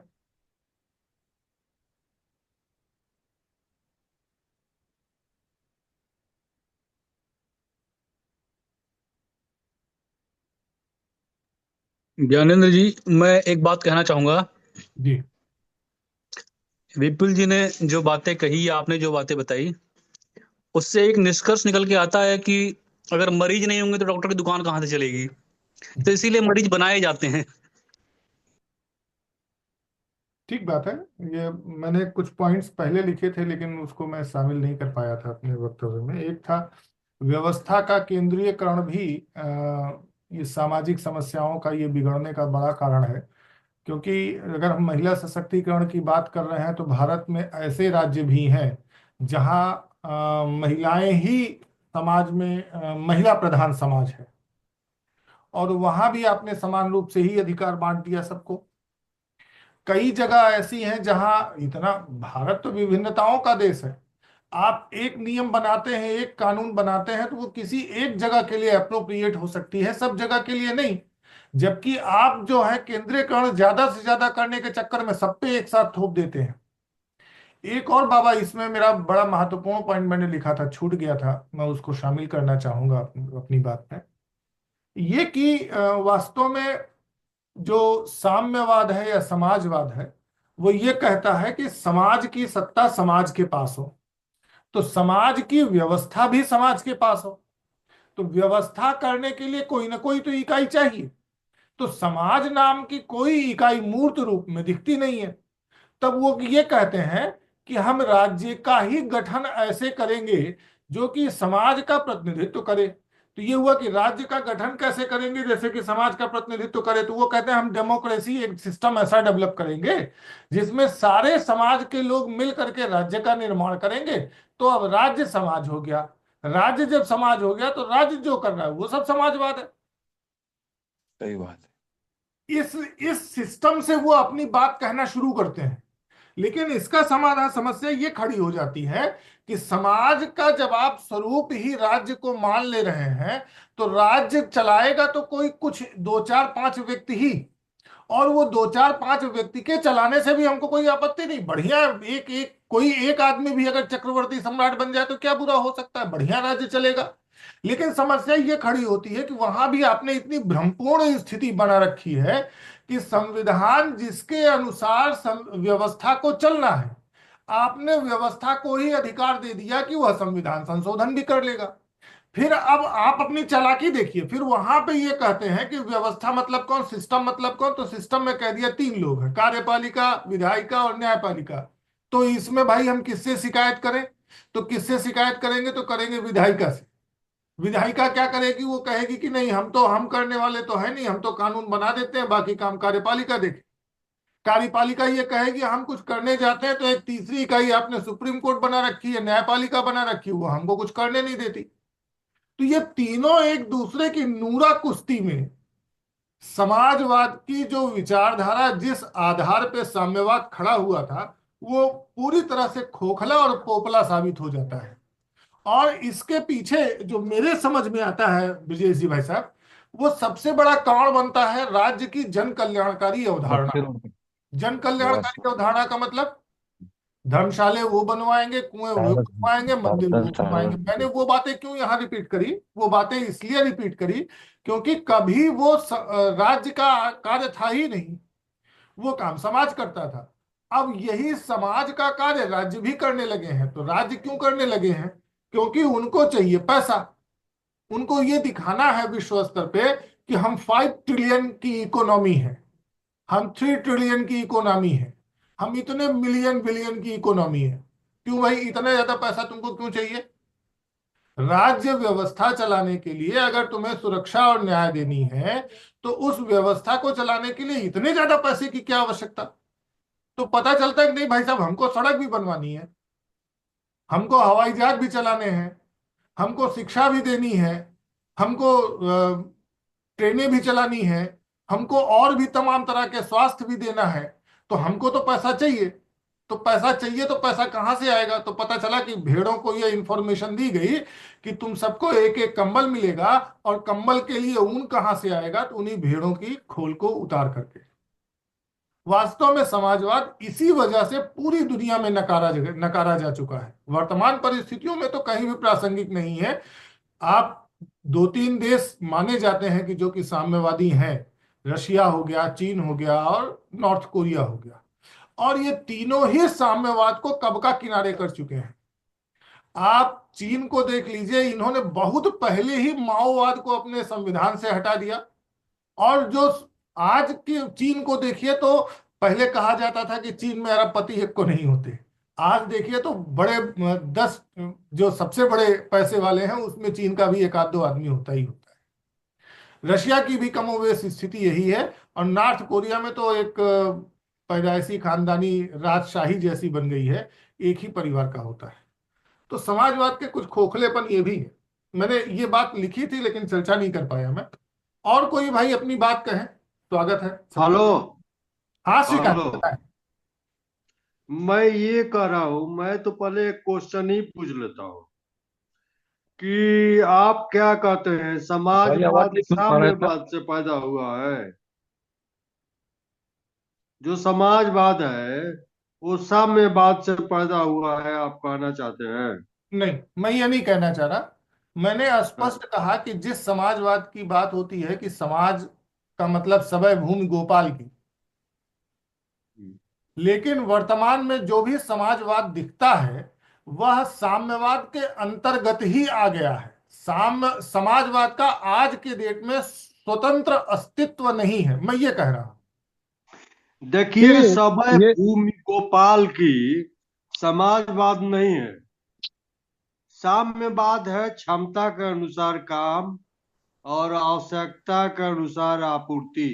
ज्ञानेंद्र जी, मैं एक बात कहना चाहूंगा। जी। विपुल जी ने जो बातें कही, आपने जो बातें बताई, उससे एक निष्कर्ष निकल के आता है कि अगर मरीज नहीं होंगे तो डॉक्टर की दुकान कहाँ से चलेगी। तो इसीलिए मरीज बनाए जाते हैं। ठीक बात है। ये मैंने कुछ पॉइंट्स पहले लिखे थे लेकिन उसको मैं शामिल नहीं कर पाया था अपने वक्तव्य में। एक था व्यवस्था का केंद्रीयकरण भी ये सामाजिक समस्याओं का ये बिगड़ने का बड़ा कारण है। क्योंकि अगर हम महिला सशक्तिकरण की बात कर रहे हैं तो भारत में ऐसे राज्य भी हैं जहां महिलाएं ही समाज में महिला प्रधान समाज है, और वहां भी आपने समान रूप से ही अधिकार बांट दिया सबको। कई जगह ऐसी हैं जहां इतना, भारत तो विभिन्नताओं का देश है। आप एक नियम बनाते हैं, एक कानून बनाते हैं तो वो किसी एक जगह के लिए अप्रोप्रिएट हो सकती है, सब जगह के लिए नहीं। जबकि आप जो है केंद्रीयकरण ज्यादा से ज्यादा करने के चक्कर में सब पे एक साथ थोप देते हैं। एक और बाबा, इसमें मेरा बड़ा महत्वपूर्ण पॉइंट मैंने लिखा था, छूट गया था, मैं उसको शामिल करना चाहूंगा अपनी बात में। ये कि वास्तव में जो साम्यवाद है या समाजवाद है, वो ये कहता है कि समाज की सत्ता समाज के पास हो, तो समाज की व्यवस्था भी समाज के पास हो। तो व्यवस्था करने के लिए कोई ना कोई तो इकाई चाहिए। तो समाज नाम की कोई इकाई मूर्त रूप में दिखती नहीं है। तब वो ये कहते हैं कि हम राज्य का ही गठन ऐसे करेंगे जो कि समाज का प्रतिनिधित्व करे। तो ये हुआ कि राज्य का गठन कैसे करेंगे, जैसे कि समाज का प्रतिनिधित्व करे। तो वो कहते हैं हम डेमोक्रेसी, एक सिस्टम ऐसा डेवलप करेंगे जिसमें सारे समाज के लोग मिल करके राज्य का निर्माण करेंगे। तो अब राज्य समाज हो गया। राज्य जब समाज हो गया तो राज्य जो कर रहा है वो सब समाजवाद है। सही बात है। इस सिस्टम से वो अपनी बात कहना शुरू करते हैं। लेकिन इसका समाधान, समस्या ये खड़ी हो जाती है कि समाज का जब आप स्वरूप ही राज्य को मान ले रहे हैं, तो राज्य चलाएगा तो कोई कुछ दो चार पांच व्यक्ति ही, और वो दो चार पांच व्यक्ति के चलाने से भी हमको कोई आपत्ति नहीं। बढ़िया, एक एक कोई एक आदमी भी अगर चक्रवर्ती सम्राट बन जाए तो क्या बुरा हो सकता है, बढ़िया राज्य चलेगा। लेकिन समस्या ये खड़ी होती है कि वहां भी आपने इतनी भ्रमपूर्ण स्थिति बना रखी है कि संविधान जिसके अनुसार व्यवस्था को चलना है, आपने व्यवस्था को ही अधिकार दे दिया कि वह संविधान संशोधन भी कर लेगा। फिर अब आप अपनी चालाकी देखिए, फिर वहां पे ये कहते हैं कि व्यवस्था मतलब कौन, सिस्टम मतलब कौन। तो सिस्टम में कह दिया तीन लोग हैं, कार्यपालिका, विधायिका और न्यायपालिका। तो इसमें भाई हम किससे शिकायत करें? तो किससे शिकायत करेंगे? तो करेंगे विधायिका से। विधायिका क्या करेगी? वो कहेगी कि नहीं, हम करने वाले तो है नहीं, हम तो कानून बना देते हैं, बाकी काम कार्यपालिका देखे। कार्यपालिका ये कहेगी हम कुछ करने जाते हैं तो एक तीसरी इकाई आपने सुप्रीम कोर्ट बना रखी है, न्यायपालिका बना रखी है, वो हमको कुछ करने नहीं देती। तो ये तीनों एक दूसरे की नूरा कुश्ती में समाजवाद की जो विचारधारा, जिस आधार पे साम्यवाद खड़ा हुआ था, वो पूरी तरह से खोखला और पोपला साबित हो जाता है। और इसके पीछे जो मेरे समझ में आता है ब्रजेश जी भाई साहब, वो सबसे बड़ा कारण बनता है राज्य की जन कल्याणकारी बच्चे अवधारणा। लोग जन बस कल्याणकारी अवधारणा का मतलब धर्मशाले वो बनवाएंगे, कुएं वो बनवाएंगे, मंदिर वो बनवाएंगे। मैंने वो बातें क्यों यहाँ रिपीट करी? वो बातें इसलिए रिपीट करी क्योंकि कभी वो राज्य का कार्य था ही नहीं, वो काम समाज करता था। अब यही समाज का कार्य राज्य भी करने लगे हैं। तो राज्य क्यों करने लगे हैं? क्योंकि उनको चाहिए पैसा। उनको ये दिखाना है विश्व स्तर पे कि हम 5 ट्रिलियन की इकोनॉमी है, हम 3 ट्रिलियन की इकोनॉमी है, हम इतने मिलियन बिलियन की इकोनॉमी है। क्यों भाई, इतना ज्यादा पैसा तुमको क्यों चाहिए? राज्य व्यवस्था चलाने के लिए अगर तुम्हें सुरक्षा और न्याय देनी है, तो उस व्यवस्था को चलाने के लिए इतने ज्यादा पैसे की क्या आवश्यकता? तो पता चलता है कि नहीं भाई साहब, हमको सड़क भी बनवानी है, हमको हवाई जहाज भी चलाने हैं, हमको शिक्षा भी देनी है, हमको ट्रेनें भी चलानी है, हमको और भी तमाम तरह के स्वास्थ्य भी देना है। तो हमको तो पैसा चाहिए। तो पैसा चाहिए तो पैसा कहाँ से आएगा? तो पता चला कि भेड़ों को यह इंफॉर्मेशन दी गई कि तुम सबको एक एक कंबल मिलेगा, और कंबल के लिए ऊन कहाँ से आएगा? तो उन्हीं भेड़ों की खोल को उतार करके। वास्तव में समाजवाद इसी वजह से पूरी दुनिया में नकारा जा चुका है। वर्तमान परिस्थितियों में तो कहीं भी प्रासंगिक नहीं है। आप दो तीन देश माने जाते हैं कि जो कि साम्यवादी हैं, रशिया हो गया, चीन हो गया और नॉर्थ कोरिया हो गया। और ये तीनों ही साम्यवाद को कब का किनारे कर चुके हैं। आप चीन को देख लीजिए, इन्होंने बहुत पहले ही माओवाद को अपने संविधान से हटा दिया। और जो आज के चीन को देखिए, तो पहले कहा जाता था कि चीन में अरबपति एक को नहीं होते। आज देखिए तो बड़े 10 जो सबसे बड़े पैसे वाले हैं उसमें चीन का भी एक आध दो आदमी होता ही होता है। रशिया की भी कमोवेश स्थिति यही है। और नॉर्थ कोरिया में तो एक पैदाइशी खानदानी राजशाही जैसी बन गई है, एक ही परिवार का होता है। तो समाजवाद के कुछ खोखलेपन ये भी है। मैंने ये बात लिखी थी लेकिन चर्चा नहीं कर पाया मैं। और कोई भाई अपनी बात कहें, स्वागत है सबका। हेलो। हाँ श्रीकांत, हेलो। बताएं। मैं ये कह रहा हूँ, मैं तो पहले एक क्वेश्चन ही पूछ लेता हूँ कि आप क्या कहते हैं, भाई आवाज समाजवाद नहीं सुन पा रहे थे। साम्यवाद से पैदा हुआ है? जो समाजवाद है वो साम्यवाद से पैदा हुआ है, आप कहना चाहते हैं? नहीं, मैं ये नहीं कहना चाह रहा। मैंने हाँ। स्पष्ट कहा कि जिस समाजवाद की बात होती है कि समाज का मतलब सवै भूमि गोपाल की। लेकिन वर्तमान में जो भी समाजवाद दिखता है वह साम्यवाद के अंतर्गत ही आ गया है। समाजवाद का आज के डेट में स्वतंत्र अस्तित्व नहीं है, मैं ये कह रहा हूं। देखिए, समय ये भूमि गोपाल की समाजवाद नहीं है, साम्यवाद है। क्षमता के अनुसार काम और आवश्यकता के अनुसार आपूर्ति।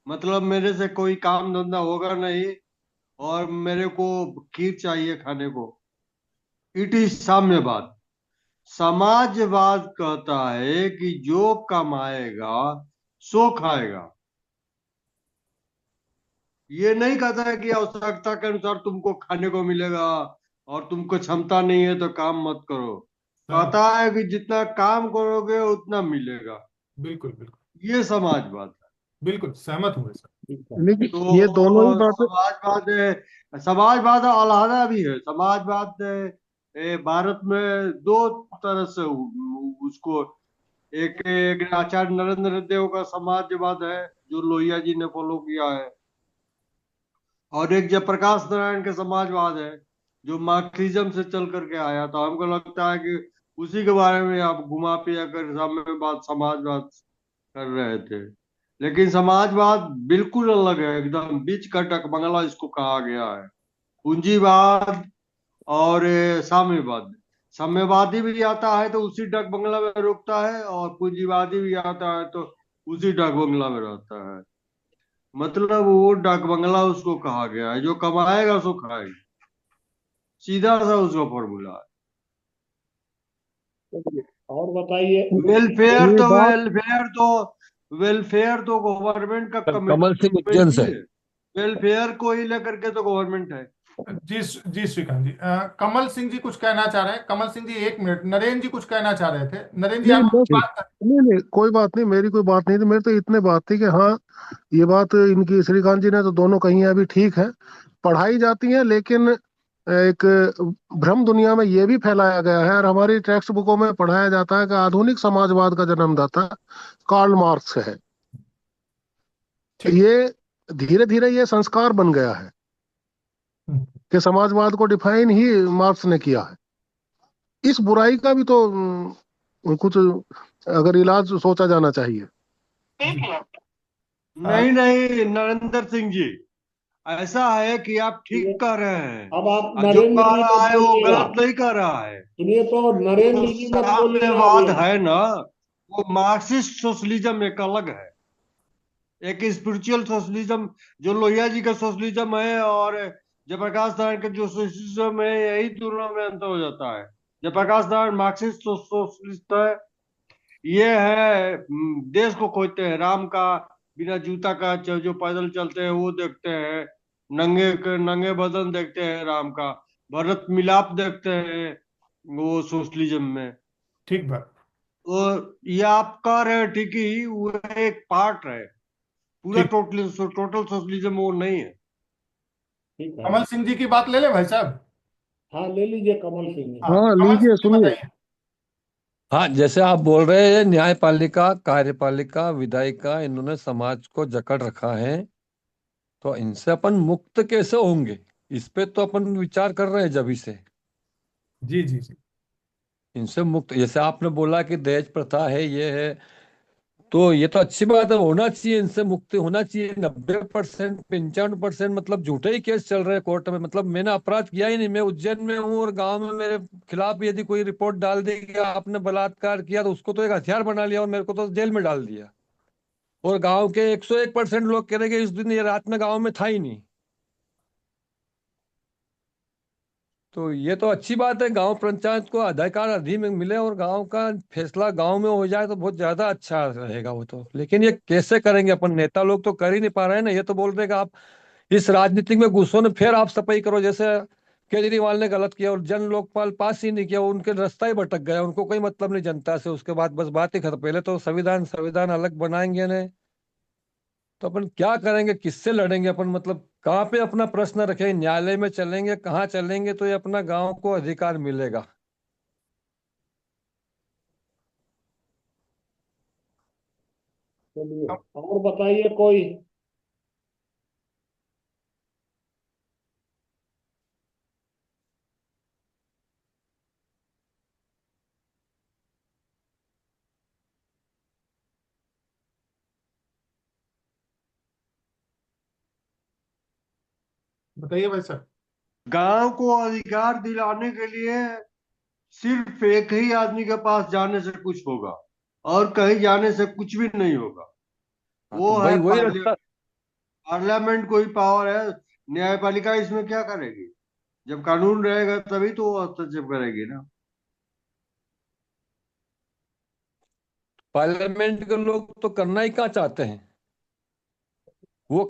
मतलब मेरे से कोई काम धंधा होगा नहीं और मेरे को खीर चाहिए खाने को, इट इज साम्यवाद। समाजवाद कहता है कि जो कमाएगा सो खाएगा। ये नहीं कहता है कि आवश्यकता के अनुसार तुमको खाने को मिलेगा और तुमको क्षमता नहीं है तो काम मत करो। सहमत, कहता है कि जितना काम करोगे उतना मिलेगा। बिल्कुल बिल्कुल ये समाजवाद है। बिल्कुल सहमत हुए सर। ठीक है। लेकिन ये दोनों ही तो बातें समाजवाद है, समाजवाद अलहदा भी है। समाजवाद भारत में दो तरह से उसको, एक आचार्य नरेंद्र देव का समाजवाद है जो लोहिया जी ने फॉलो किया है, और एक जयप्रकाश नारायण के समाजवाद है जो मार्क्सिज्म से चल करके आया। तो हमको लगता है कि उसी के बारे में आप घुमा फिरा कर साम्यवाद समाजवाद कर रहे थे। लेकिन समाजवाद बिल्कुल अलग है, एकदम बीच का टकमंगला इसको कहा गया है। पूंजीवाद और साम्यवाद। साम्यवादी भी आता है तो उसी डक बंगला में रुकता है, और पूंजीवादी भी आता है तो उसी डक बंगला में रहता है। मतलब वो डाक बंगला उसको कहा गया है, जो कमाएगा सो खाएगा। सीधा सा उसका फॉर्मूला चलिए, और बताइए। है। वेलफेयर ये तो बात वेलफेयर तो वेलफेयर तो गवर्नमेंट का कमल सिंह उज्जैन कमिटमेंट ही से। है। वेलफेयर को ही लेकर के तो गवर्नमेंट है। जी जी श्रीकांत जी, कमल सिंह जी कुछ कहना चाह रहे हैं। कमल सिंह जी एक मिनट, नरेंद्र जी कुछ कहना चाह रहे थे। नरेंद्र जी नहीं आप बस बात कर। नहीं नहीं कोई बात नहीं, मेरी कोई बात नहीं थी, मेरी तो इतने बात थी कि हाँ ये बात इनकी श्रीकांत जी ने तो दोनों कही है, अभी ठीक है पढ़ाई जाती है, लेकिन एक भ्रम दुनिया में ये भी फैलाया गया है और हमारी टेक्स्ट बुकों में पढ़ाया जाता है कि आधुनिक समाजवाद का जन्मदाता कार्ल मार्क्स है। ठीक। ये धीरे धीरे ये संस्कार बन गया है हम्म, कि समाजवाद को डिफाइन ही मार्क्स ने किया है। इस बुराई का भी तो कुछ अगर इलाज सोचा जाना चाहिए। जी। नहीं नहीं नरेंद्र सिंह जी, ऐसा है कि आप ये ठीक कह रहे हैं, अब आप और जो नरेंद्र कह जी रहा मत है वो बोलिएगा। गलत नहीं कह रहा है। सुनिए, तो वो नरेंद्र जी मत बोलिएगा साम्यवाद अभी। है ना, वो मार्क्सिस्ट सोशलिज्म एक अलग है। एक स्पिरिचुअल सोशलिज्म जो लोहिया जी का सोशलिज्म है, और जयप्रकाश नारायण का जो सोशलिज्म है, यही दोनों में अंतर हो जाता है। जयप्रकाश नारायण मार्क्सिस्ट सोशलिस्ट है। ये है देश को खोजते हैं, राम का बिना जूता का जो पैदल चलते हैं वो देखते हैं, नंगे बदन देखते हैं राम का, भरत मिलाप देखते हैं वो सोशलिज्म में। ठीक बात। तो ये आप कह रहे हैं ठीक ही, वो एक पार्ट है। पूरा ठीक। टोटल टोटल सोशलिज्म वो नहीं है। ठीक है। कमल सिंह जी की बात ले ले भाई साहब। हाँ, ले लीजिए कमल सिंह जी। हाँ, हाँ कमल सिंह लीजिए जी सुनिए। बताइए। हाँ, जैसे आप बोल रहे हैं न्यायपालिका, कार्यपालिका, विधायिका, इन्होंने समाज को जकड़ रखा है, तो इनसे अपन मुक्त कैसे होंगे? इस पे तो अपन विचार कर रहे हैं जभी से। जी जी जी। इनसे मुक्त, जैसे आपने बोला कि दहेज प्रथा है, ये है, तो ये तो अच्छी बात है, होना चाहिए, इनसे मुक्ति होना चाहिए। 90%, 95% मतलब झूठे ही केस चल रहे हैं कोर्ट में। मतलब मैंने अपराध किया ही नहीं, मैं उज्जैन में हूँ और गांव में मेरे खिलाफ यदि कोई रिपोर्ट डाल देगी कि आपने बलात्कार किया, तो उसको तो एक हथियार बना लिया और मेरे को तो जेल में डाल दिया। और गांव के 101% लोग कह रहे कि इस दिन ये रात में गांव में था ही नहीं। तो ये तो अच्छी बात है, गांव पंचायत को अधिकार अधीन में मिले और गांव का फैसला गांव में हो जाए तो बहुत ज्यादा अच्छा रहेगा वो तो। लेकिन ये कैसे करेंगे? अपन नेता लोग तो कर ही नहीं पा रहे हैं ना। ये तो बोल रहे हैं कि आप इस राजनीति में घुसो ना, फिर आप सफाई करो। जैसे केजरीवाल ने गलत किया और जन लोकपाल पास ही नहीं किया, उनके रास्ता ही भटक गया, उनको कोई मतलब नहीं जनता से। उसके बाद बस बात ही खत्म। पहले तो संविधान संविधान अलग बनाएंगे ने, तो अपन क्या करेंगे? किससे लड़ेंगे अपन? मतलब कहाँ पे अपना प्रश्न रखेंगे? न्यायालय में चलेंगे? कहाँ चलेंगे तो ये अपना गांव को अधिकार मिलेगा? चलिए और बताइए कोई। बताइए भाई साहब। गांव को अधिकार दिलाने के लिए सिर्फ एक ही आदमी के पास जाने से कुछ होगा, और कहीं जाने से कुछ भी नहीं होगा। हाँ, तो वो भाई है वही पार्लियामेंट। रास्ता। पार्लियामेंट को ही पावर है। न्यायपालिका इसमें क्या करेगी? जब कानून रहेगा तभी तो वो हस्तक्षेप करेगी ना। पार्लियामेंट के लोग तो करना ही कहाँ चाहते हैं। वो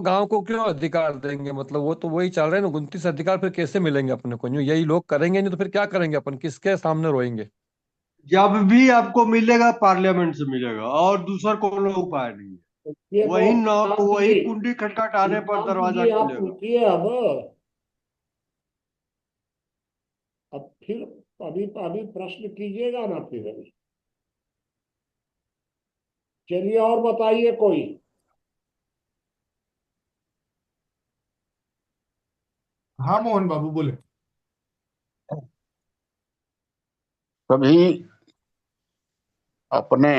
गांव को क्यों अधिकार देंगे, मतलब वो तो वही चल रहे हैं ना, 29 अधिकार फिर कैसे मिलेंगे अपने को? यूं यही लोग करेंगे नहीं तो फिर क्या करेंगे अपन, किसके सामने रोएंगे? जब भी आपको मिलेगा पार्लियामेंट से मिलेगा, और दूसरा कोई उपाय नहीं है। ये तो वही नॉक, निजाम वही जी, कुंडी खटखटाने पर निजाम दरवाजा जी आप खुलेगा। रुकिए अब फिर अभी अभी प्रश्न कीजिएगा ना फिर अभी। चलिए और बताइए कोई। हाँ मोहन बाबू बोले। सभी अपने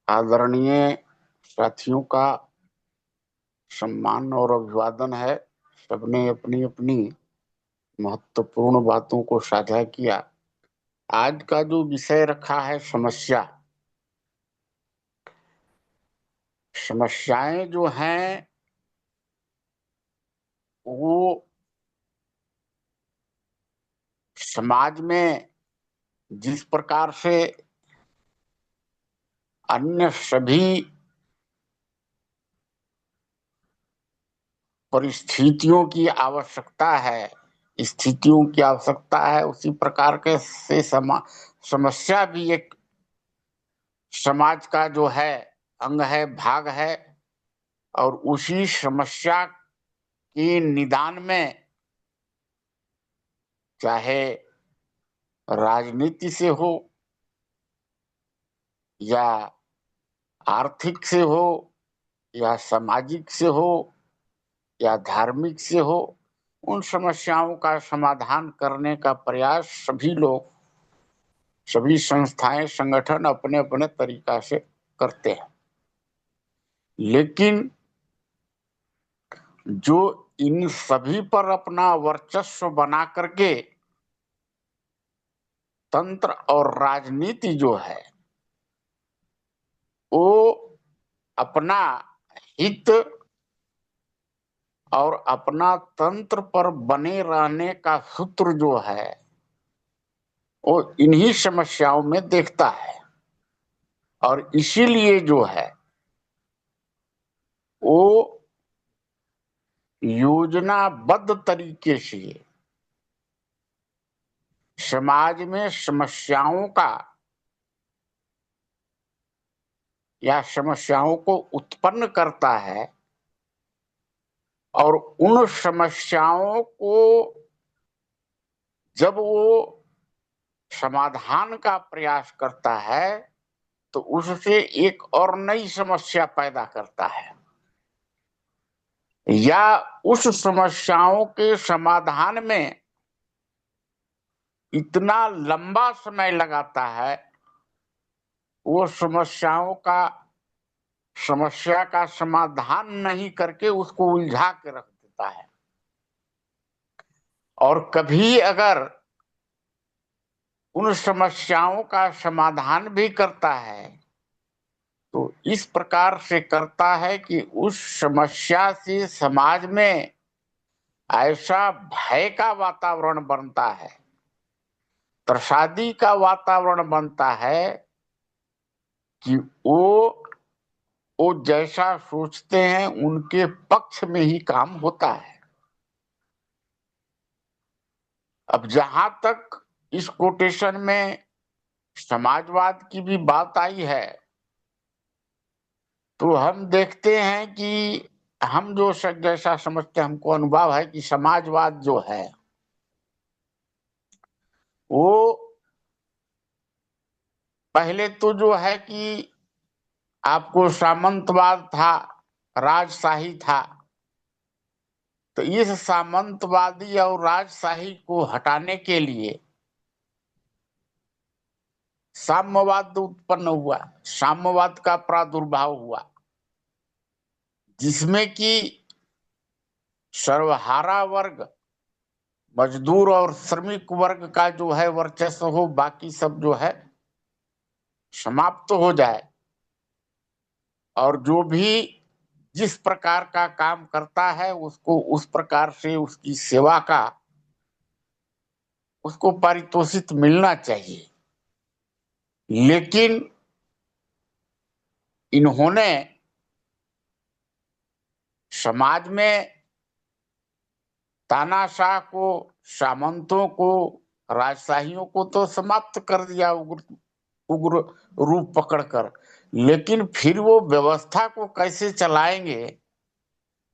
आदरणीय साथियों का सम्मान और अभिवादन है। सबने अपनी अपनी महत्वपूर्ण बातों को साझा किया। आज का जो विषय रखा है समस्या, समस्याएं जो हैं वो समाज में जिस प्रकार से अन्य सभी परिस्थितियों की आवश्यकता है, स्थितियों की आवश्यकता है, उसी प्रकार के से समस्या भी एक समाज का जो है अंग है, भाग है। और उसी समस्या के निदान में चाहे राजनीति से हो या आर्थिक से हो या सामाजिक से हो या धार्मिक से हो, उन समस्याओं का समाधान करने का प्रयास सभी लोग, सभी संस्थाएं, संगठन अपने अपने तरीका से करते हैं। लेकिन जो इन सभी पर अपना वर्चस्व बना करके तंत्र और राजनीति जो है वो अपना हित और अपना तंत्र पर बने रहने का सूत्र जो है वो इन्हीं समस्याओं में देखता है। और इसीलिए जो है वो योजनाबद्ध तरीके से समाज में समस्याओं का या समस्याओं को उत्पन्न करता है और उन समस्याओं को जब वो समाधान का प्रयास करता है तो उससे एक और नई समस्या पैदा करता है, या उस समस्याओं के समाधान में इतना लंबा समय लगाता है, वो समस्या का समाधान नहीं करके उसको उलझा के रख देता है। और कभी अगर उन समस्याओं का समाधान भी करता है तो इस प्रकार से करता है कि उस समस्या से समाज में ऐसा भय का वातावरण बनता है, त्रसादी का वातावरण बनता है कि वो जैसा सोचते हैं उनके पक्ष में ही काम होता है। अब जहां तक इस कोटेशन में समाजवाद की भी बात आई है तो हम देखते हैं कि हम जो जैसा समझते हैं, हमको अनुभव है कि समाजवाद जो है वो पहले तो जो है कि आपको सामंतवाद था, राजशाही था। तो इस सामंतवादी और राजशाही को हटाने के लिए साम्यवाद उत्पन्न हुआ, साम्यवाद का प्रादुर्भाव हुआ, जिसमें कि सर्वहारा वर्ग, मजदूर और श्रमिक वर्ग का जो है वर्चस्व हो, बाकी सब जो है समाप्त हो जाए, और जो भी जिस प्रकार का काम करता है उसको उस प्रकार से उसकी सेवा का उसको पारितोषिक मिलना चाहिए। लेकिन इन्होंने समाज में तानाशाह को, सामंतों को, राजशाहियों को तो समाप्त कर दिया उग्र रूप पकड़कर, लेकिन फिर वो व्यवस्था को कैसे चलाएंगे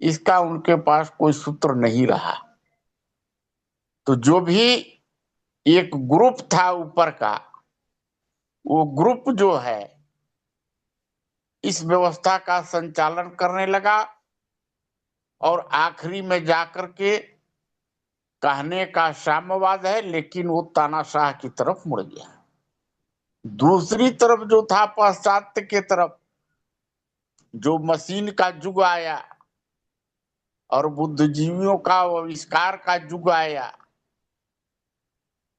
इसका उनके पास कोई सूत्र नहीं रहा। तो जो भी एक ग्रुप था ऊपर का, वो ग्रुप जो है इस व्यवस्था का संचालन करने लगा, और आखिरी में जाकर के कहने का साम्यवाद है, लेकिन वो तानाशाह की तरफ मुड़ गया। दूसरी तरफ जो था पाश्चात्य के तरफ, जो मशीन का युग आया और बुद्धिजीवियों का आविष्कार का युग आया,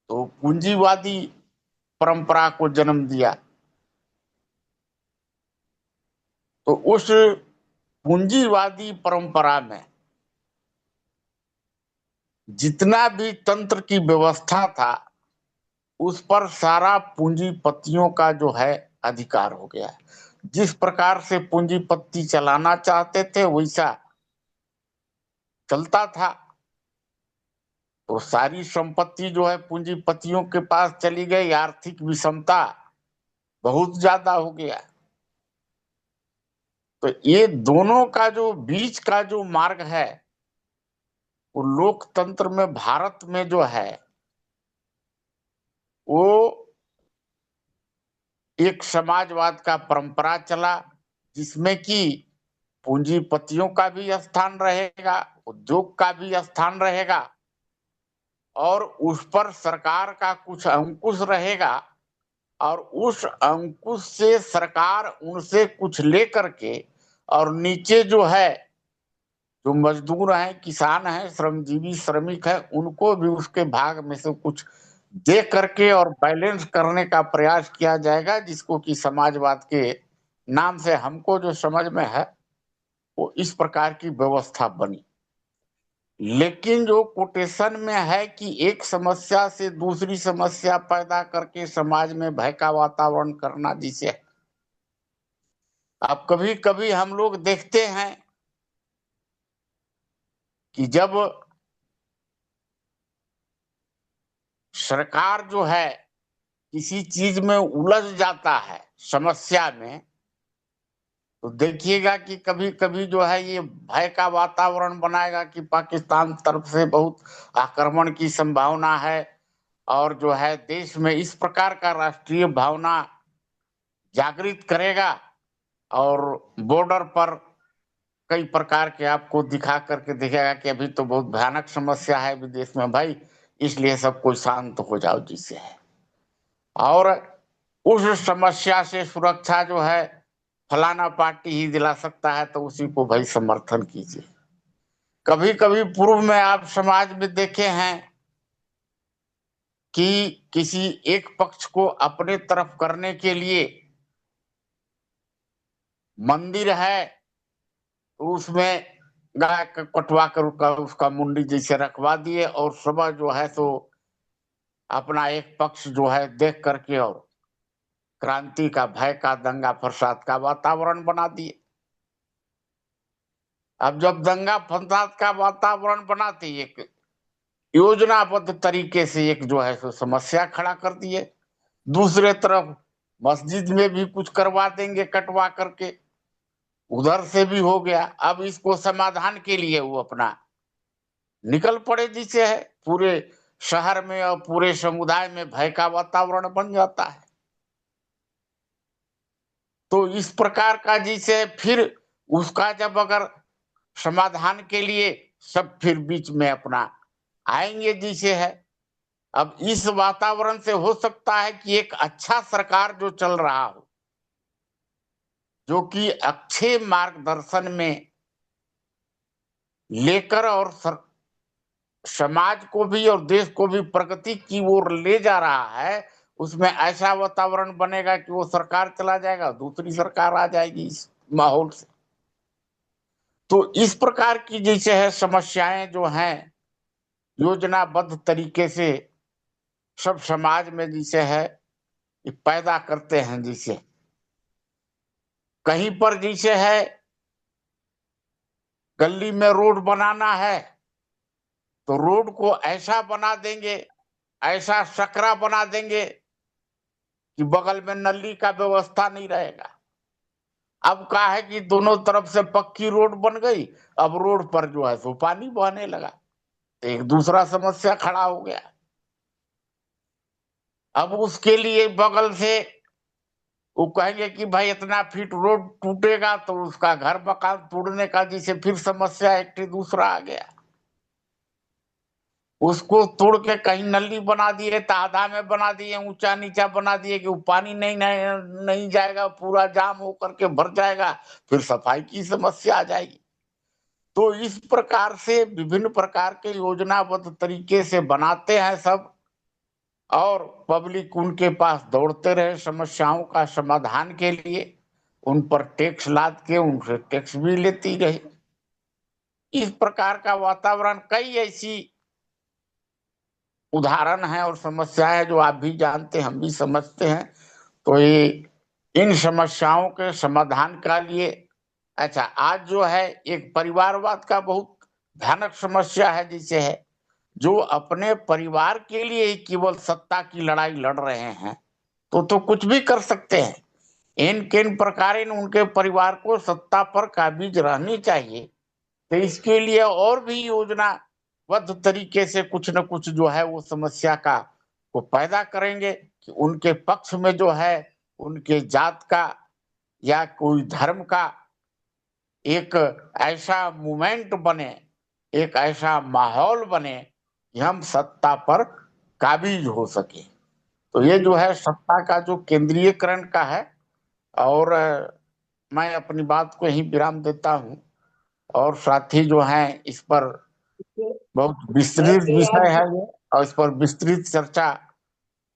तो पूंजीवादी परंपरा को जन्म दिया। तो उस पूंजीवादी परंपरा में जितना भी तंत्र की व्यवस्था था उस पर सारा पूंजीपतियों का जो है अधिकार हो गया। जिस प्रकार से पूंजीपति चलाना चाहते थे वैसा चलता था। तो सारी संपत्ति जो है पूंजीपतियों के पास चली गई, आर्थिक विषमता बहुत ज्यादा हो गया। तो ये दोनों का जो बीच का जो मार्ग है वो लोकतंत्र में भारत में जो है वो एक समाजवाद का परंपरा चला, जिसमें कि पूंजीपतियों का भी स्थान रहेगा, उद्योग का भी स्थान रहेगा, और उस पर सरकार का कुछ अंकुश रहेगा, और उस अंकुश से सरकार उनसे कुछ लेकर के, और नीचे जो है जो मजदूर हैं, किसान हैं, श्रमजीवी श्रमिक हैं, उनको भी उसके भाग में से कुछ दे करके और बैलेंस करने का प्रयास किया जाएगा, जिसको कि समाजवाद के नाम से हमको जो समझ में है वो इस प्रकार की व्यवस्था बनी। लेकिन जो कोटेशन में है कि एक समस्या से दूसरी समस्या पैदा करके समाज में भय का वातावरण करना, जिसे अब कभी कभी हम लोग देखते हैं कि जब सरकार जो है किसी चीज में उलझ जाता है, समस्या में, तो देखिएगा कि कभी कभी जो है ये भय का वातावरण बनाएगा कि पाकिस्तान तरफ से बहुत आक्रमण की संभावना है, और जो है देश में इस प्रकार का राष्ट्रीय भावना जागृत करेगा, और बॉर्डर पर कई प्रकार के आपको दिखा करके दिखेगा कि अभी तो बहुत भयानक समस्या है विदेश में भाई, इसलिए सब कोई शांत हो जाओ जिससे है। और उस समस्या से सुरक्षा जो है फलाना पार्टी ही दिला सकता है, तो उसी को भाई समर्थन कीजिए। कभी कभी पूर्व में आप समाज में देखे हैं कि किसी एक पक्ष को अपने तरफ करने के लिए मंदिर है तो उसमें गाय कटवा कर उसका मुंडी जैसे रखवा दिए, और सुबह जो है तो अपना एक पक्ष जो है देख करके और क्रांति का, भय का, दंगा फसाद का वातावरण बना दिए। अब जब दंगा फसाद का वातावरण बनाते एक योजनाबद्ध तरीके से एक जो है सो समस्या खड़ा कर दिए, दूसरे तरफ मस्जिद में भी कुछ करवा देंगे कटवा करके, उधर से भी हो गया। अब इसको समाधान के लिए वो अपना निकल पड़े, जिसे है पूरे शहर में और पूरे समुदाय में भय का वातावरण बन जाता है। तो इस प्रकार का जैसे फिर उसका जब अगर समाधान के लिए सब फिर बीच में अपना आएंगे जैसे है। अब इस वातावरण से हो सकता है कि एक अच्छा सरकार जो चल रहा हो, जो कि अच्छे मार्गदर्शन में लेकर और समाज को भी और देश को भी प्रगति की ओर ले जा रहा है, उसमें ऐसा वातावरण बनेगा कि वो सरकार चला जाएगा, दूसरी सरकार आ जाएगी इस माहौल से। तो इस प्रकार की जैसे है समस्याएं जो हैं योजनाबद्ध तरीके से सब समाज में जैसे है पैदा करते हैं। जैसे कहीं पर जैसे है गली में रोड बनाना है तो रोड को ऐसा बना देंगे, ऐसा सकरा बना देंगे कि बगल में नली का व्यवस्था नहीं रहेगा। अब क्या है कि दोनों तरफ से पक्की रोड बन गई, अब रोड पर जो है सो पानी बहने लगा, तो एक दूसरा समस्या खड़ा हो गया। अब उसके लिए बगल से वो कहेंगे कि भाई इतना फीट रोड टूटेगा तो उसका घर मकान तोड़ने का जैसे फिर समस्या एक दूसरा आ गया। उसको तोड़ के कहीं नली बना दिए तो आधा में बना दिए, ऊंचा नीचा बना दिए कि वो पानी नहीं जाएगा, पूरा जाम होकर के भर जाएगा, फिर सफाई की समस्या आ जाएगी। तो इस प्रकार से विभिन्न प्रकार के योजनाबद्ध तरीके से बनाते हैं सब, और पब्लिक उनके पास दौड़ते रहे समस्याओं का समाधान के लिए, उन पर टैक्स लाद के उनसे टैक्स भी लेती रही। इस प्रकार का वातावरण, कई ऐसी उदाहरण है और समस्याएं जो आप भी जानते हैं, हम भी समझते हैं। तो ये इन समस्याओं के समाधान का लिए, अच्छा आज जो है एक परिवारवाद का बहुत भयानक समस्या है, जिसे है जो अपने परिवार के लिए ही केवल सत्ता की लड़ाई लड़ रहे हैं, तो कुछ भी कर सकते हैं। इन किन प्रकार उनके परिवार को सत्ता पर काबिज रहनी चाहिए, तो इसके लिए और भी योजनाबद्ध तरीके से कुछ न कुछ जो है वो समस्या का वो पैदा करेंगे कि उनके पक्ष में जो है उनके जात का या कोई धर्म का एक ऐसा मूवमेंट बने, एक ऐसा माहौल बने कि हम सत्ता पर काबिज हो सके। तो ये जो है सत्ता का जो केंद्रीयकरण का है। और मैं अपनी बात को यही विराम देता हूं, और साथी जो हैं इस पर बहुत विस्तृत विषय है ये, और इस पर विस्तृत चर्चा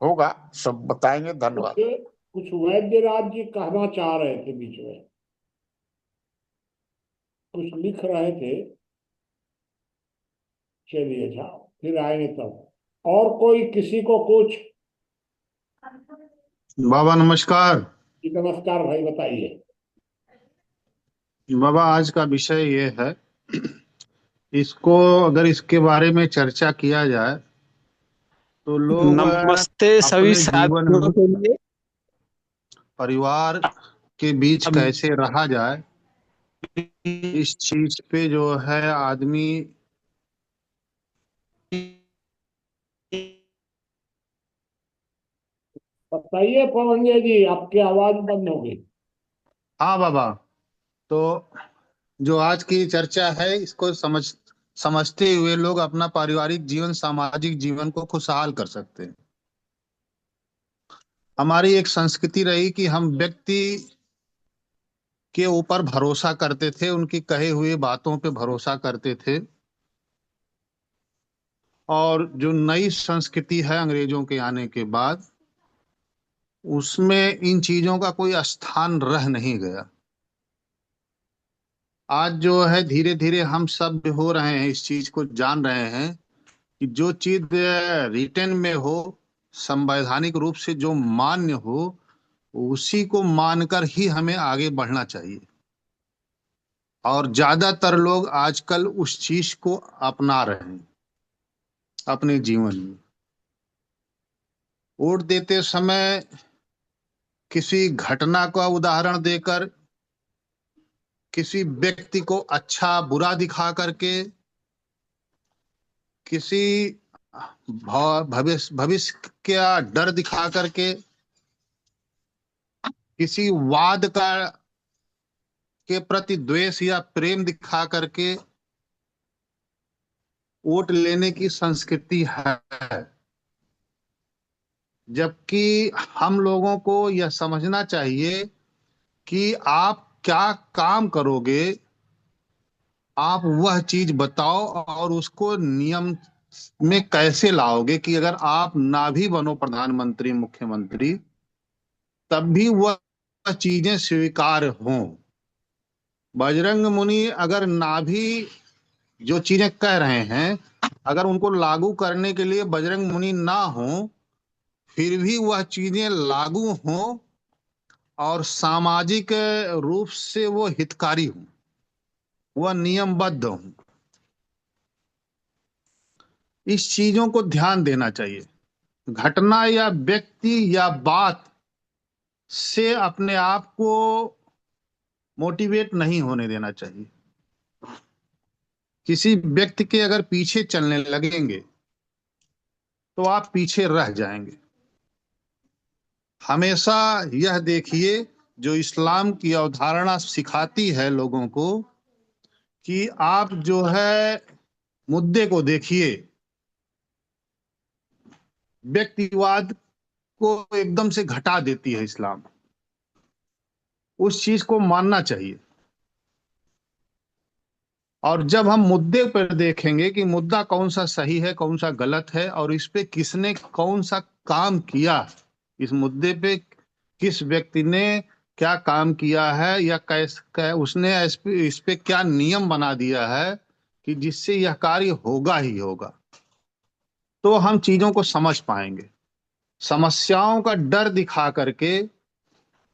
होगा, सब बताएंगे। धन्यवाद। कुछ वैद्यराज जी कहना चाह रहे थे, बीच में कुछ लिख रहे थे। चलिए जाओ, फिर आएंगे तब। और कोई किसी को कुछ? बाबा नमस्कार। जी नमस्कार भाई, बताइए। बाबा आज का विषय ये है, इसको अगर इसके बारे में चर्चा किया जाए तो लोग नमस्ते सभी अपने जीवन साथियों में के लिए। परिवार के बीच कैसे रहा जाए, इस चीज पे जो है आदमी बताइए पवनजय जी, आपकी आवाज बंद हो गई। हाँ बाबा, तो जो आज की चर्चा है इसको समझते हुए लोग अपना पारिवारिक जीवन, सामाजिक जीवन को खुशहाल कर सकते हैं। हमारी एक संस्कृति रही कि हम व्यक्ति के ऊपर भरोसा करते थे, उनकी कहे हुए बातों पे भरोसा करते थे। और जो नई संस्कृति है अंग्रेजों के आने के बाद, उसमें इन चीजों का कोई स्थान रह नहीं गया। आज जो है धीरे धीरे हम सब हो रहे हैं, इस चीज को जान रहे हैं कि जो चीज रिटर्न में हो, संवैधानिक रूप से जो मान्य हो, उसी को मानकर ही हमें आगे बढ़ना चाहिए। और ज्यादातर लोग आजकल उस चीज को अपना रहे हैं अपने जीवन में। वोट देते समय किसी घटना का उदाहरण देकर, किसी व्यक्ति को अच्छा बुरा दिखा करके, किसी भविष्य का डर दिखा करके, किसी वाद का के प्रति द्वेष या प्रेम दिखा करके वोट लेने की संस्कृति है, जबकि हम लोगों को यह समझना चाहिए कि आप क्या काम करोगे, आप वह चीज बताओ और उसको नियम में कैसे लाओगे कि अगर आप ना भी बनो प्रधानमंत्री मुख्यमंत्री तब भी वह चीजें स्वीकार हों। बजरंग मुनि अगर ना भी जो चीजें कह रहे हैं अगर उनको लागू करने के लिए बजरंग मुनि ना हो फिर भी वह चीजें लागू हों और सामाजिक रूप से वो हितकारी हों, वह नियमबद्ध हों। इस चीजों को ध्यान देना चाहिए। घटना या व्यक्ति या बात से अपने आप को मोटिवेट नहीं होने देना चाहिए। किसी व्यक्ति के अगर पीछे चलने लगेंगे तो आप पीछे रह जाएंगे। हमेशा यह देखिए, जो इस्लाम की अवधारणा सिखाती है लोगों को कि आप जो है मुद्दे को देखिए, व्यक्तिवाद को एकदम से घटा देती है इस्लाम। उस चीज को मानना चाहिए। और जब हम मुद्दे पर देखेंगे कि मुद्दा कौन सा सही है कौन सा गलत है और इस पे किसने कौन सा काम किया, इस मुद्दे पे किस व्यक्ति ने क्या काम किया है या उसने इस पे क्या नियम बना दिया है कि जिससे यह कार्य होगा ही होगा, तो हम चीजों को समझ पाएंगे। समस्याओं का डर दिखा करके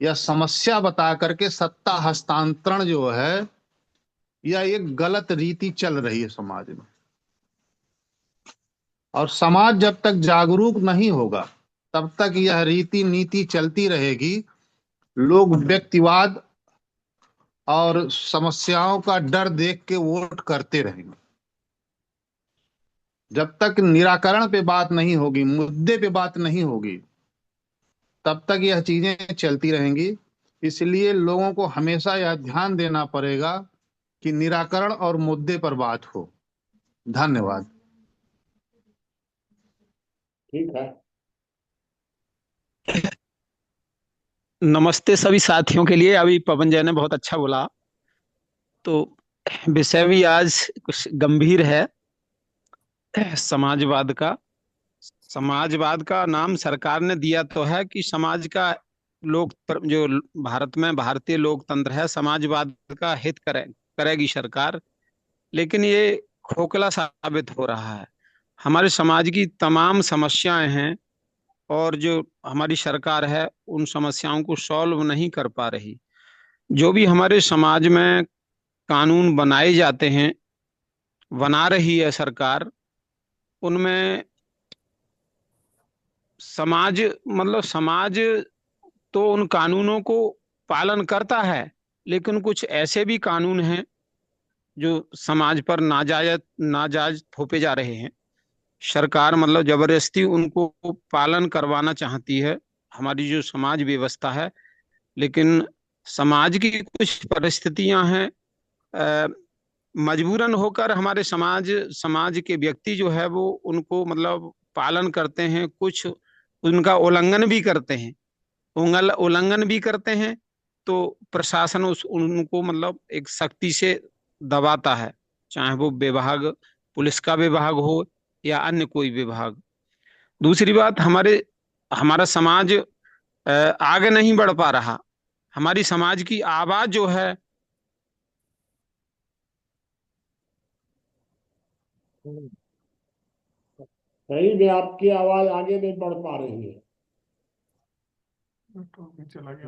या समस्या बता करके सत्ता हस्तांतरण जो है यह एक गलत रीति चल रही है समाज में। और समाज जब तक जागरूक नहीं होगा तब तक यह रीति नीति चलती रहेगी। लोग व्यक्तिवाद और समस्याओं का डर देख के वोट करते रहेंगे। जब तक निराकरण पे बात नहीं होगी, मुद्दे पे बात नहीं होगी, तब तक यह चीजें चलती रहेंगी। इसलिए लोगों को हमेशा यह ध्यान देना पड़ेगा कि निराकरण और मुद्दे पर बात हो। धन्यवाद। ठीक है। नमस्ते सभी साथियों के लिए। अभी पवन जय ने बहुत अच्छा बोला। तो विषय भी आज कुछ गंभीर है, समाजवाद का। समाजवाद का नाम सरकार ने दिया तो है कि समाज का जो भारत में भारतीय लोकतंत्र है समाजवाद का हित करेगी सरकार, लेकिन ये खोखला साबित हो रहा है। हमारे समाज की तमाम समस्याएं हैं और जो हमारी सरकार है उन समस्याओं को सॉल्व नहीं कर पा रही। जो भी हमारे समाज में कानून बनाए जाते हैं, बना रही है सरकार, उनमें समाज तो उन कानूनों को पालन करता है, लेकिन कुछ ऐसे भी कानून हैं जो समाज पर नाजायज थोपे जा रहे हैं। सरकार जबरदस्ती उनको पालन करवाना चाहती है, हमारी जो समाज व्यवस्था है। लेकिन समाज की कुछ परिस्थितियां हैं, मजबूरन होकर हमारे समाज के व्यक्ति जो है वो उनको पालन करते हैं, कुछ उनका उल्लंघन भी करते हैं। उल्लंघन भी करते हैं तो प्रशासन उनको एक सख्ती से दबाता है, चाहे वो विभाग, पुलिस का विभाग हो या अन्य कोई विभाग। दूसरी बात, हमारा समाज आगे नहीं बढ़ पा रहा। हमारी समाज की आवाज जो है सही में आपकी आवाज आगे नहीं बढ़ पा रही है।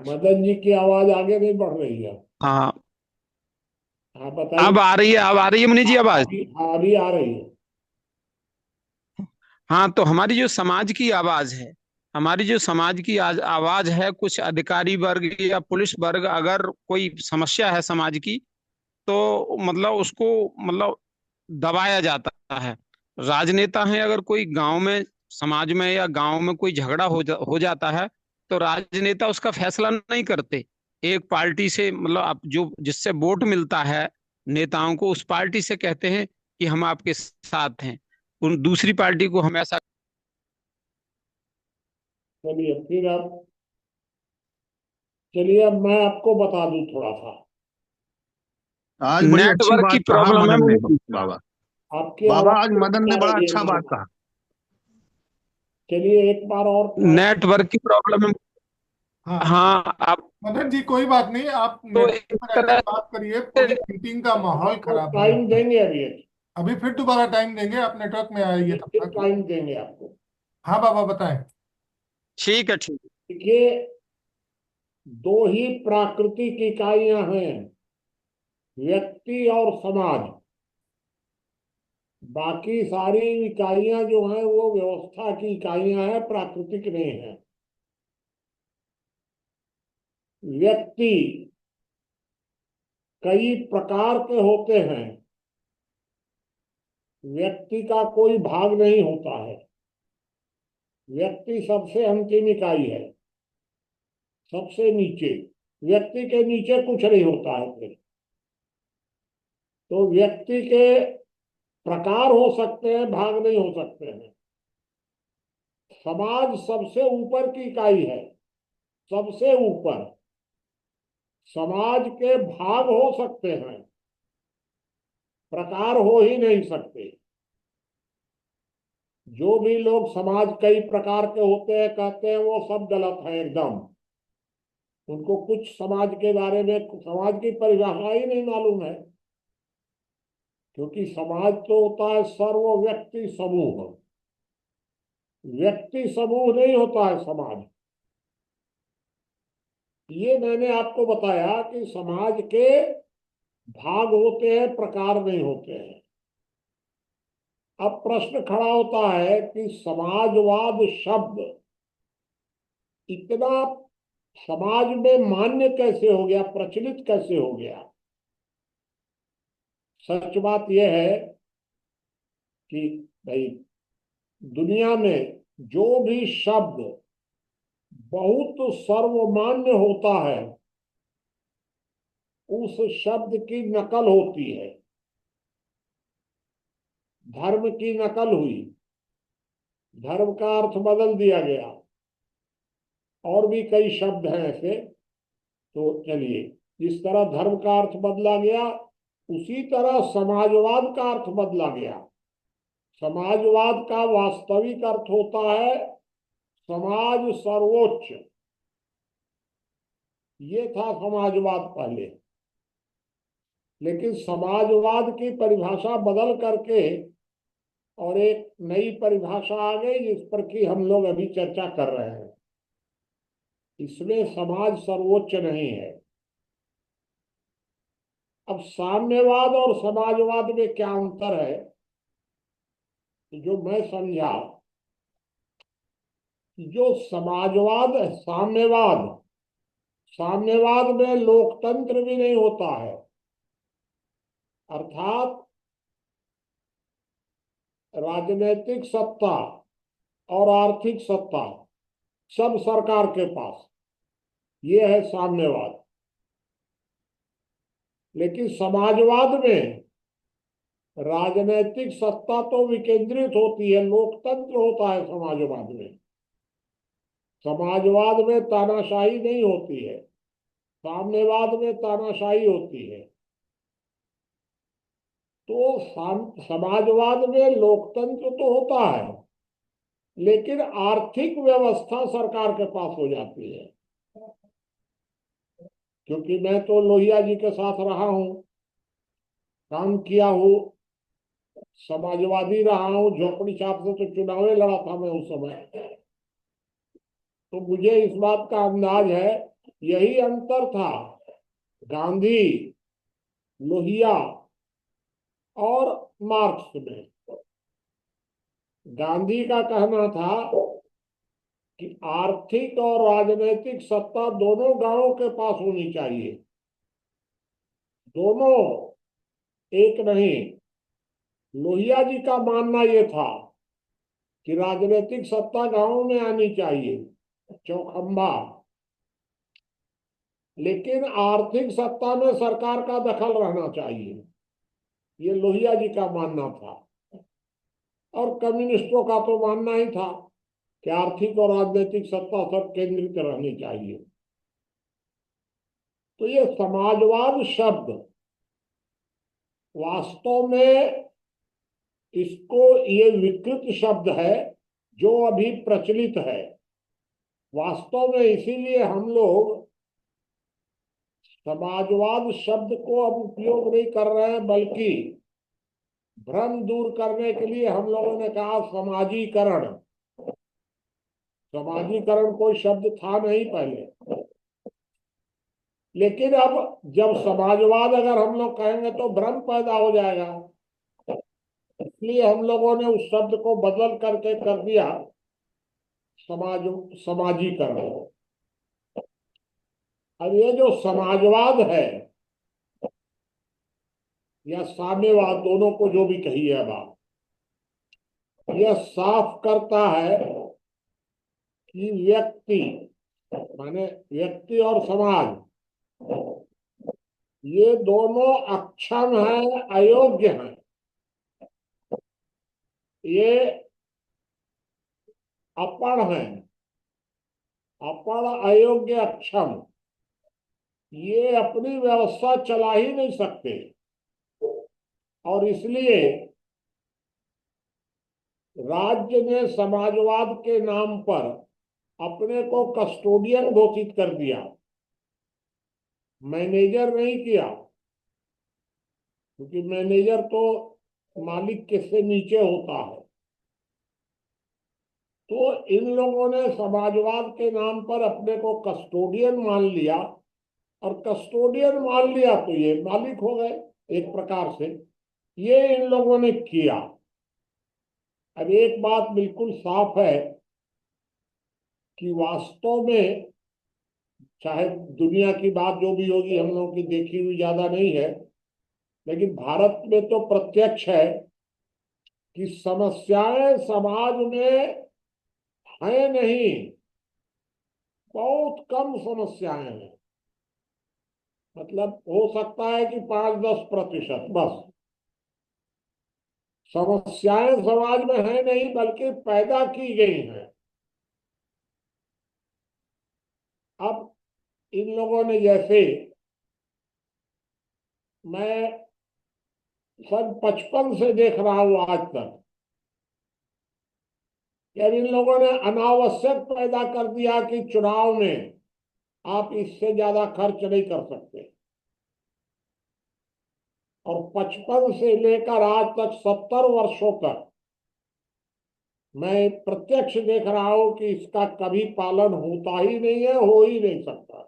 मदन जी की आवाज आगे नहीं बढ़ रही है। हाँ, आप बताइए। अब आ रही है मुनि जी आवाज? अभी आ रही है। हाँ, तो हमारी जो समाज की आवाज है, आवाज है, कुछ अधिकारी वर्ग या पुलिस वर्ग अगर कोई समस्या है समाज की तो उसको दबाया जाता है। राजनेता हैं, अगर कोई गांव में, समाज में या गांव में कोई झगड़ा हो जाता है तो राजनेता उसका फैसला नहीं करते। एक पार्टी से मतलब आप जो जिससे वोट मिलता है नेताओं को, उस पार्टी से कहते हैं कि हम आपके साथ हैं, उन दूसरी पार्टी को हम ऐसा। चलिए फिर अब, चलिए अब मैं आपको बता दूं थोड़ा सा। आज बड़ी अच्छी नेटवर्क की बात कहा प्रॉब्लम है मदन ने। मुझे। बाबा आपकी बाबा आवाज आज नहीं मदन आ ने बड़ा रही है अच्छा बात मुझे। कहा। चलिए एक बार और try नेटवर्क की प्रॉब्लम है। हाँ हाँ, आप मदन जी कोई बात नहीं, आप तो नेटवर्क एक पर रहकर तरह बात करिए, से पूरी मीटिंग का माहौल आपको खराब हो टाइम जाता है। देंगे अभी। अभी फिर दोबारा टाइम देंगे, आप नेटवर्क में आइए तब फिर तक। टाइम देंगे आपको। हाँ बाबा बताएं। ठीक है, ठीक है। देखिए, दो ही प्राकृतिक इकाइयां हैं, व्यक्ति और समाज। बाकी सारी इकाइयां जो हैं वो व्यवस्था की इकाइयां हैं, प्राकृतिक नहीं है। व्यक्ति कई प्रकार के होते हैं, व्यक्ति का कोई भाग नहीं होता है। व्यक्ति सबसे अंतिम इकाई है, सबसे नीचे। व्यक्ति के नीचे कुछ नहीं होता है फिर। तो व्यक्ति के प्रकार हो सकते हैं, भाग नहीं हो सकते हैं। समाज सबसे ऊपर की इकाई है, सबसे ऊपर। समाज के भाग हो सकते हैं, प्रकार हो ही नहीं सकते। जो भी लोग समाज कई प्रकार के होते हैं कहते हैं, वो सब गलत है एकदम। उनको कुछ समाज के बारे में, समाज की परिभाषा ही नहीं मालूम है। क्योंकि समाज तो होता है सर्व व्यक्ति समूह, व्यक्ति समूह नहीं होता है समाज। ये मैंने आपको बताया कि समाज के भाग होते हैं, प्रकार नहीं होते हैं। अब प्रश्न खड़ा होता है कि समाजवाद शब्द इतना समाज में मान्य कैसे हो गया, प्रचलित कैसे हो गया। सच बात यह है कि भाई दुनिया में जो भी शब्द बहुत सर्वमान्य होता है, उस शब्द की नकल होती है। धर्म की नकल हुई, धर्म का अर्थ बदल दिया गया। और भी कई शब्द हैं ऐसे। तो चलिए, जिस तरह धर्म का अर्थ बदला गया, उसी तरह समाजवाद का अर्थ बदला गया। समाजवाद का वास्तविक अर्थ होता है समाज सर्वोच्च। ये था समाजवाद पहले। लेकिन समाजवाद की परिभाषा बदल करके और एक नई परिभाषा आ गई, जिस पर कि हम लोग अभी चर्चा कर रहे हैं। इसमें समाज सर्वोच्च नहीं है। अब साम्यवाद और समाजवाद में क्या अंतर है, जो मैं समझा कि जो समाजवाद है, साम्यवाद, साम्यवाद में लोकतंत्र भी नहीं होता है। अर्थात राजनीतिक सत्ता और आर्थिक सत्ता सब सरकार के पास, ये है साम्यवाद। लेकिन समाजवाद में राजनीतिक सत्ता तो विकेंद्रित होती है, लोकतंत्र होता है समाजवाद में। समाजवाद में तानाशाही नहीं होती है, साम्यवाद में तानाशाही होती है। तो समाजवाद में लोकतंत्र तो होता है, लेकिन आर्थिक व्यवस्था सरकार के पास हो जाती है। क्योंकि मैं तो लोहिया जी के साथ रहा हूं, काम किया हूं, समाजवादी रहा हूं, झोपड़ी छाप से तो चुनाव लड़ा था मैं उस समय। तो मुझे इस बात का अंदाज है। यही अंतर था गांधी, लोहिया और मार्क्स में। गांधी का कहना था कि आर्थिक और राजनीतिक सत्ता दोनों गांवों के पास होनी चाहिए, दोनों, एक नहीं। लोहिया जी का मानना यह था कि राजनीतिक सत्ता गांवों में आनी चाहिए, चौखंबा। लेकिन आर्थिक सत्ता में सरकार का दखल रहना चाहिए, ये लोहिया जी का मानना था, और कम्युनिस्टों का तो मानना ही था कि आर्थिक और राजनीतिक सत्ता सब केंद्रित रहनी चाहिए। तो ये समाजवाद शब्द वास्तव में, इसको, ये विकृत शब्द है जो अभी प्रचलित है। वास्तव में इसीलिए हम लोग समाजवाद शब्द को अब उपयोग नहीं कर रहे हैं, बल्कि भ्रम दूर करने के लिए हम लोगों ने कहा समाजीकरण। समाजीकरण कोई शब्द था नहीं पहले, लेकिन अब जब समाजवाद अगर हम लोग कहेंगे तो भ्रम पैदा हो जाएगा, इसलिए हम लोगों ने उस शब्द को बदल करके कर दिया समाजीकरण। अब ये जो समाजवाद है या साम्यवाद, दोनों को जो भी कहिए अब आप, यह साफ करता है कि व्यक्ति, माने व्यक्ति और समाज, ये दोनों अक्षम हैं, अयोग्य हैं। ये अपढ़ हैं, अपढ़, अयोग्य, अक्षम। ये अपनी व्यवस्था चला ही नहीं सकते, और इसलिए राज्य ने समाजवाद के नाम पर अपने को कस्टोडियन घोषित कर दिया, मैनेजर नहीं किया, क्योंकि मैनेजर तो मालिक के से नीचे होता है। तो इन लोगों ने समाजवाद के नाम पर अपने को कस्टोडियन मान लिया, और कस्टोडियन मान लिया तो ये मालिक हो गए एक प्रकार से। ये इन लोगों ने किया। अब एक बात बिल्कुल साफ है कि वास्तव में, चाहे दुनिया की बात जो भी होगी हम लोगों की देखी हुई ज्यादा नहीं है, लेकिन भारत में तो प्रत्यक्ष है कि समस्याएं समाज में है नहीं, बहुत कम समस्याएं हैं। मतलब हो सकता है कि 5-10% बस समस्याएं समाज में है नहीं, बल्कि पैदा की गई हैं। अब इन लोगों ने, जैसे मैं सन 55 से देख रहा हूं आज तक, यार इन लोगों ने अनावश्यक पैदा कर दिया कि चुनाव में आप इससे ज्यादा खर्च नहीं कर सकते, और 55 से लेकर आज तक 70 वर्षों तक मैं प्रत्यक्ष देख रहा हूं कि इसका कभी पालन होता ही नहीं है, हो ही नहीं सकता।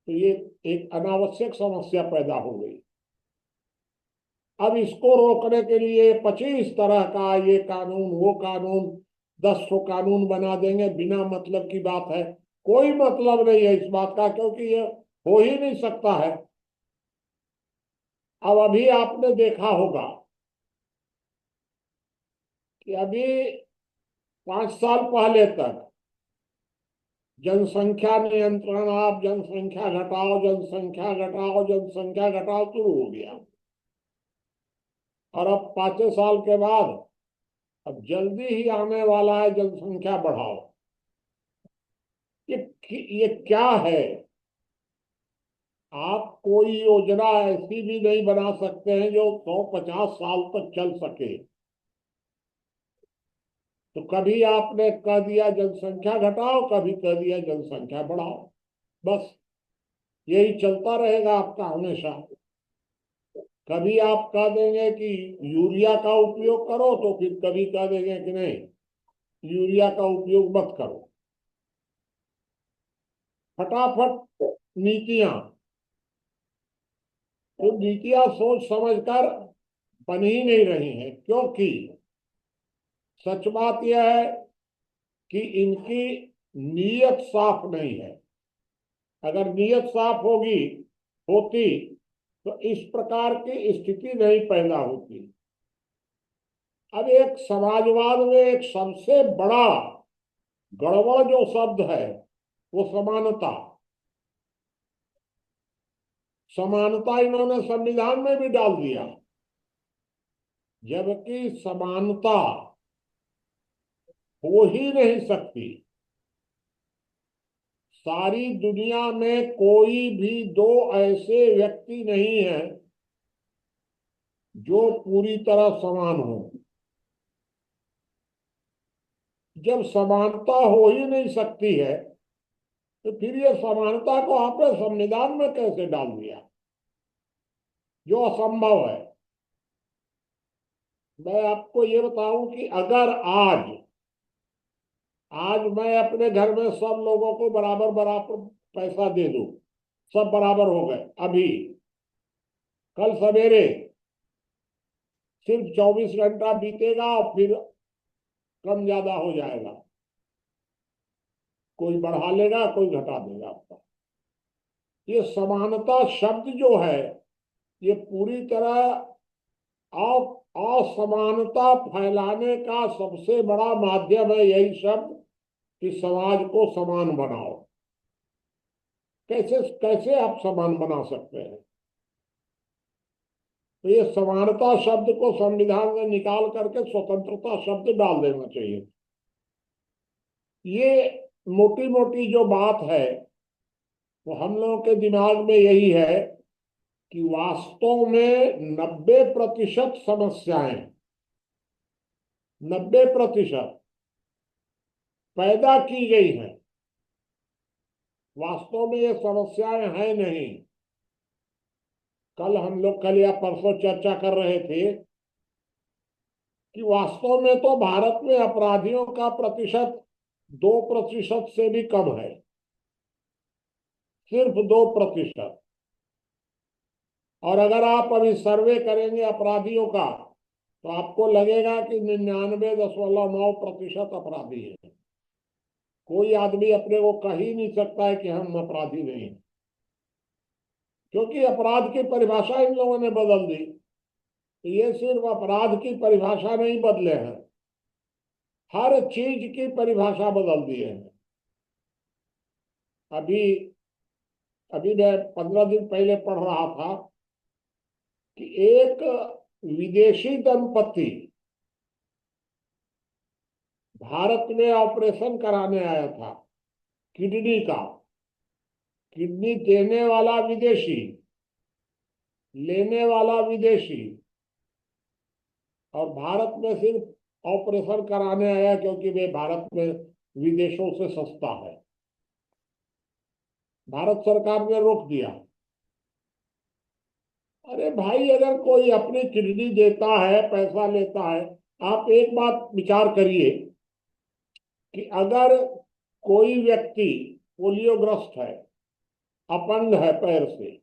तो ये एक अनावश्यक समस्या पैदा हो गई। अब इसको रोकने के लिए 25 तरह का ये कानून, वो कानून, 10 कानून बना देंगे, बिना मतलब की बात है। कोई मतलब नहीं है इस बात का, क्योंकि ये हो ही नहीं सकता है। अब अभी आपने देखा होगा कि अभी 5 साल पहले तक जनसंख्या नियंत्रण, आप जनसंख्या घटाओ, जनसंख्या घटाओ, जनसंख्या घटाओ शुरू हो गया, और अब 5 साल के बाद अब जल्दी ही आने वाला है जनसंख्या बढ़ाओ। ये क्या है? आप कोई योजना ऐसी भी नहीं बना सकते हैं जो 150 साल तक चल सके। तो कभी आपने कह दिया जनसंख्या घटाओ, कभी कह दिया जनसंख्या बढ़ाओ, बस यही चलता रहेगा आपका हमेशा। कभी आप कह देंगे कि यूरिया का उपयोग करो, तो फिर कभी कह देंगे कि नहीं, यूरिया का उपयोग मत करो। फटाफट नीतियां, तो नीतियां सोच समझकर बन ही नहीं रही हैं, क्योंकि सच बात यह है कि इनकी नीयत साफ नहीं है। अगर नीयत साफ होती तो इस प्रकार की स्थिति नहीं पैदा होती। अब एक समाजवाद में एक सबसे बड़ा गड़बड़ जो शब्द है वो समानता। समानता इन्होंने संविधान में भी डाल दिया, जबकि समानता हो ही नहीं सकती। सारी दुनिया में कोई भी दो ऐसे व्यक्ति नहीं है जो पूरी तरह समान हो। जब समानता हो ही नहीं सकती है तो फिर ये समानता को आपने संविधान में कैसे डाल दिया, जो असंभव है। मैं आपको ये बताऊं कि अगर आज आज मैं अपने घर में सब लोगों को बराबर बराबर पैसा दे दूं, सब बराबर हो गए, अभी कल सवेरे सिर्फ 24 घंटा बीतेगा और फिर कम ज्यादा हो जाएगा, कोई बढ़ा लेगा कोई घटा देगा आपका। ये समानता शब्द जो है ये पूरी तरह असमानता फैलाने का सबसे बड़ा माध्यम है यही शब्द कि समाज को समान बनाओ। कैसे कैसे आप समान बना सकते हैं? तो ये समानता शब्द को संविधान में निकाल करके स्वतंत्रता शब्द डाल देना चाहिए। ये मोटी मोटी जो बात है वो हम लोगों के दिमाग में यही है कि वास्तव में 90% समस्याएं 90% पैदा की गई हैं। वास्तव में ये समस्याएं हैं नहीं। कल या परसों चर्चा कर रहे थे कि वास्तव में तो भारत में अपराधियों का प्रतिशत 2% से भी कम है, सिर्फ 2%। और अगर आप अभी सर्वे करेंगे अपराधियों का तो आपको लगेगा कि 99.9% अपराधी है। कोई आदमी अपने को कह ही नहीं सकता है कि हम अपराधी नहीं हैं, क्योंकि अपराध की परिभाषा इन लोगों ने बदल दी। तो ये सिर्फ अपराध की परिभाषा नहीं बदले हैं, हर चीज की परिभाषा बदल दी है। अभी अभी मैं 15 दिन पहले पढ़ रहा था कि एक विदेशी दंपति भारत में ऑपरेशन कराने आया था किडनी का। किडनी देने वाला विदेशी, लेने वाला विदेशी, और भारत में सिर्फ ऑपरेशन कराने आया क्योंकि वे भारत में विदेशों से सस्ता है। भारत सरकार ने रोक दिया। अरे भाई, अगर कोई अपनी किडनी देता है, पैसा लेता है, आप एक बात विचार करिए कि अगर कोई व्यक्ति पोलियोग्रस्त है, अपंग है पैर से,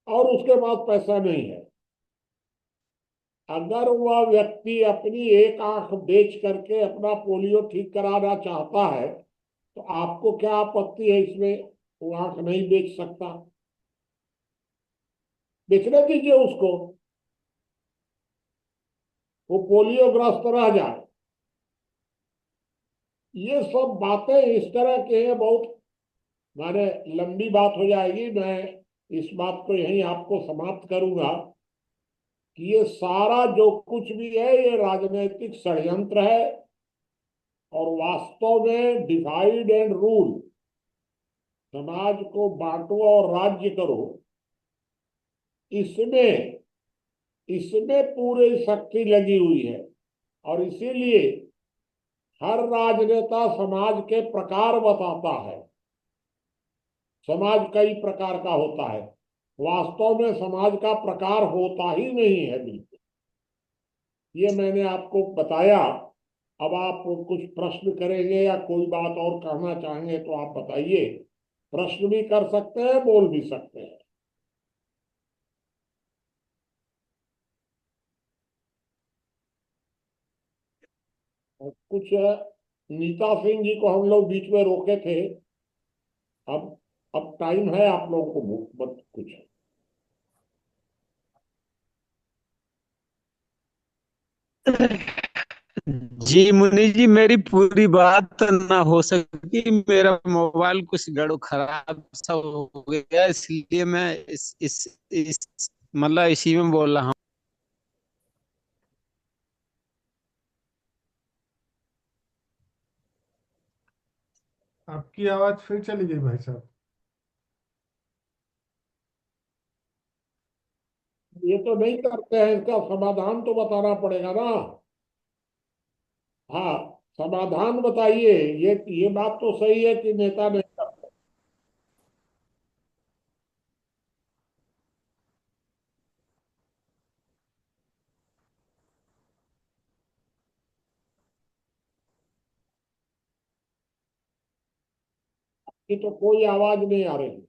और उसके पास पैसा नहीं है, अगर वह व्यक्ति अपनी एक आंख बेच करके अपना पोलियो ठीक कराना चाहता है तो आपको क्या आपत्ति है इसमें? वो आंख नहीं बेच सकता, बेचने दीजिए उसको, वो पोलियोग्रस्त रह जाए। ये सब बातें इस तरह के हैं, बहुत माने लंबी बात हो जाएगी। मैं इस बात को यहीं आपको समाप्त करूंगा कि ये सारा जो कुछ भी है ये राजनीतिक षड्यंत्र है, और वास्तव में डिवाइड एंड रूल, समाज को बांटो और राज्य करो, इसमें इसमें पूरी शक्ति लगी हुई है। और इसीलिए हर राजनेता समाज के प्रकार बताता है। समाज कई प्रकार का होता है, वास्तव में समाज का प्रकार होता ही नहीं है बिल्कुल। ये मैंने आपको बताया। अब आप कुछ प्रश्न करेंगे या कोई बात और कहना चाहेंगे तो आप बताइए। प्रश्न भी कर सकते हैं, बोल भी सकते हैं। और कुछ नीता सिंह जी को हम लोग बीच में रोके थे। अब टाइम है आप लोगों को कुछ। जी मुनि जी, मेरी पूरी बात ना हो सकी, मेरा मोबाइल कुछ गड़ो खराब सा हो गया, इसलिए मैं इस मतलब इसी में बोल रहा हूँ। आपकी आवाज फिर चली गई भाई साहब। ये तो नहीं करते हैं, इसका समाधान तो बताना पड़ेगा ना। हाँ, समाधान बताइए। ये बात तो सही है कि नेता नहीं करते। आपकी तो कोई आवाज नहीं आ रही।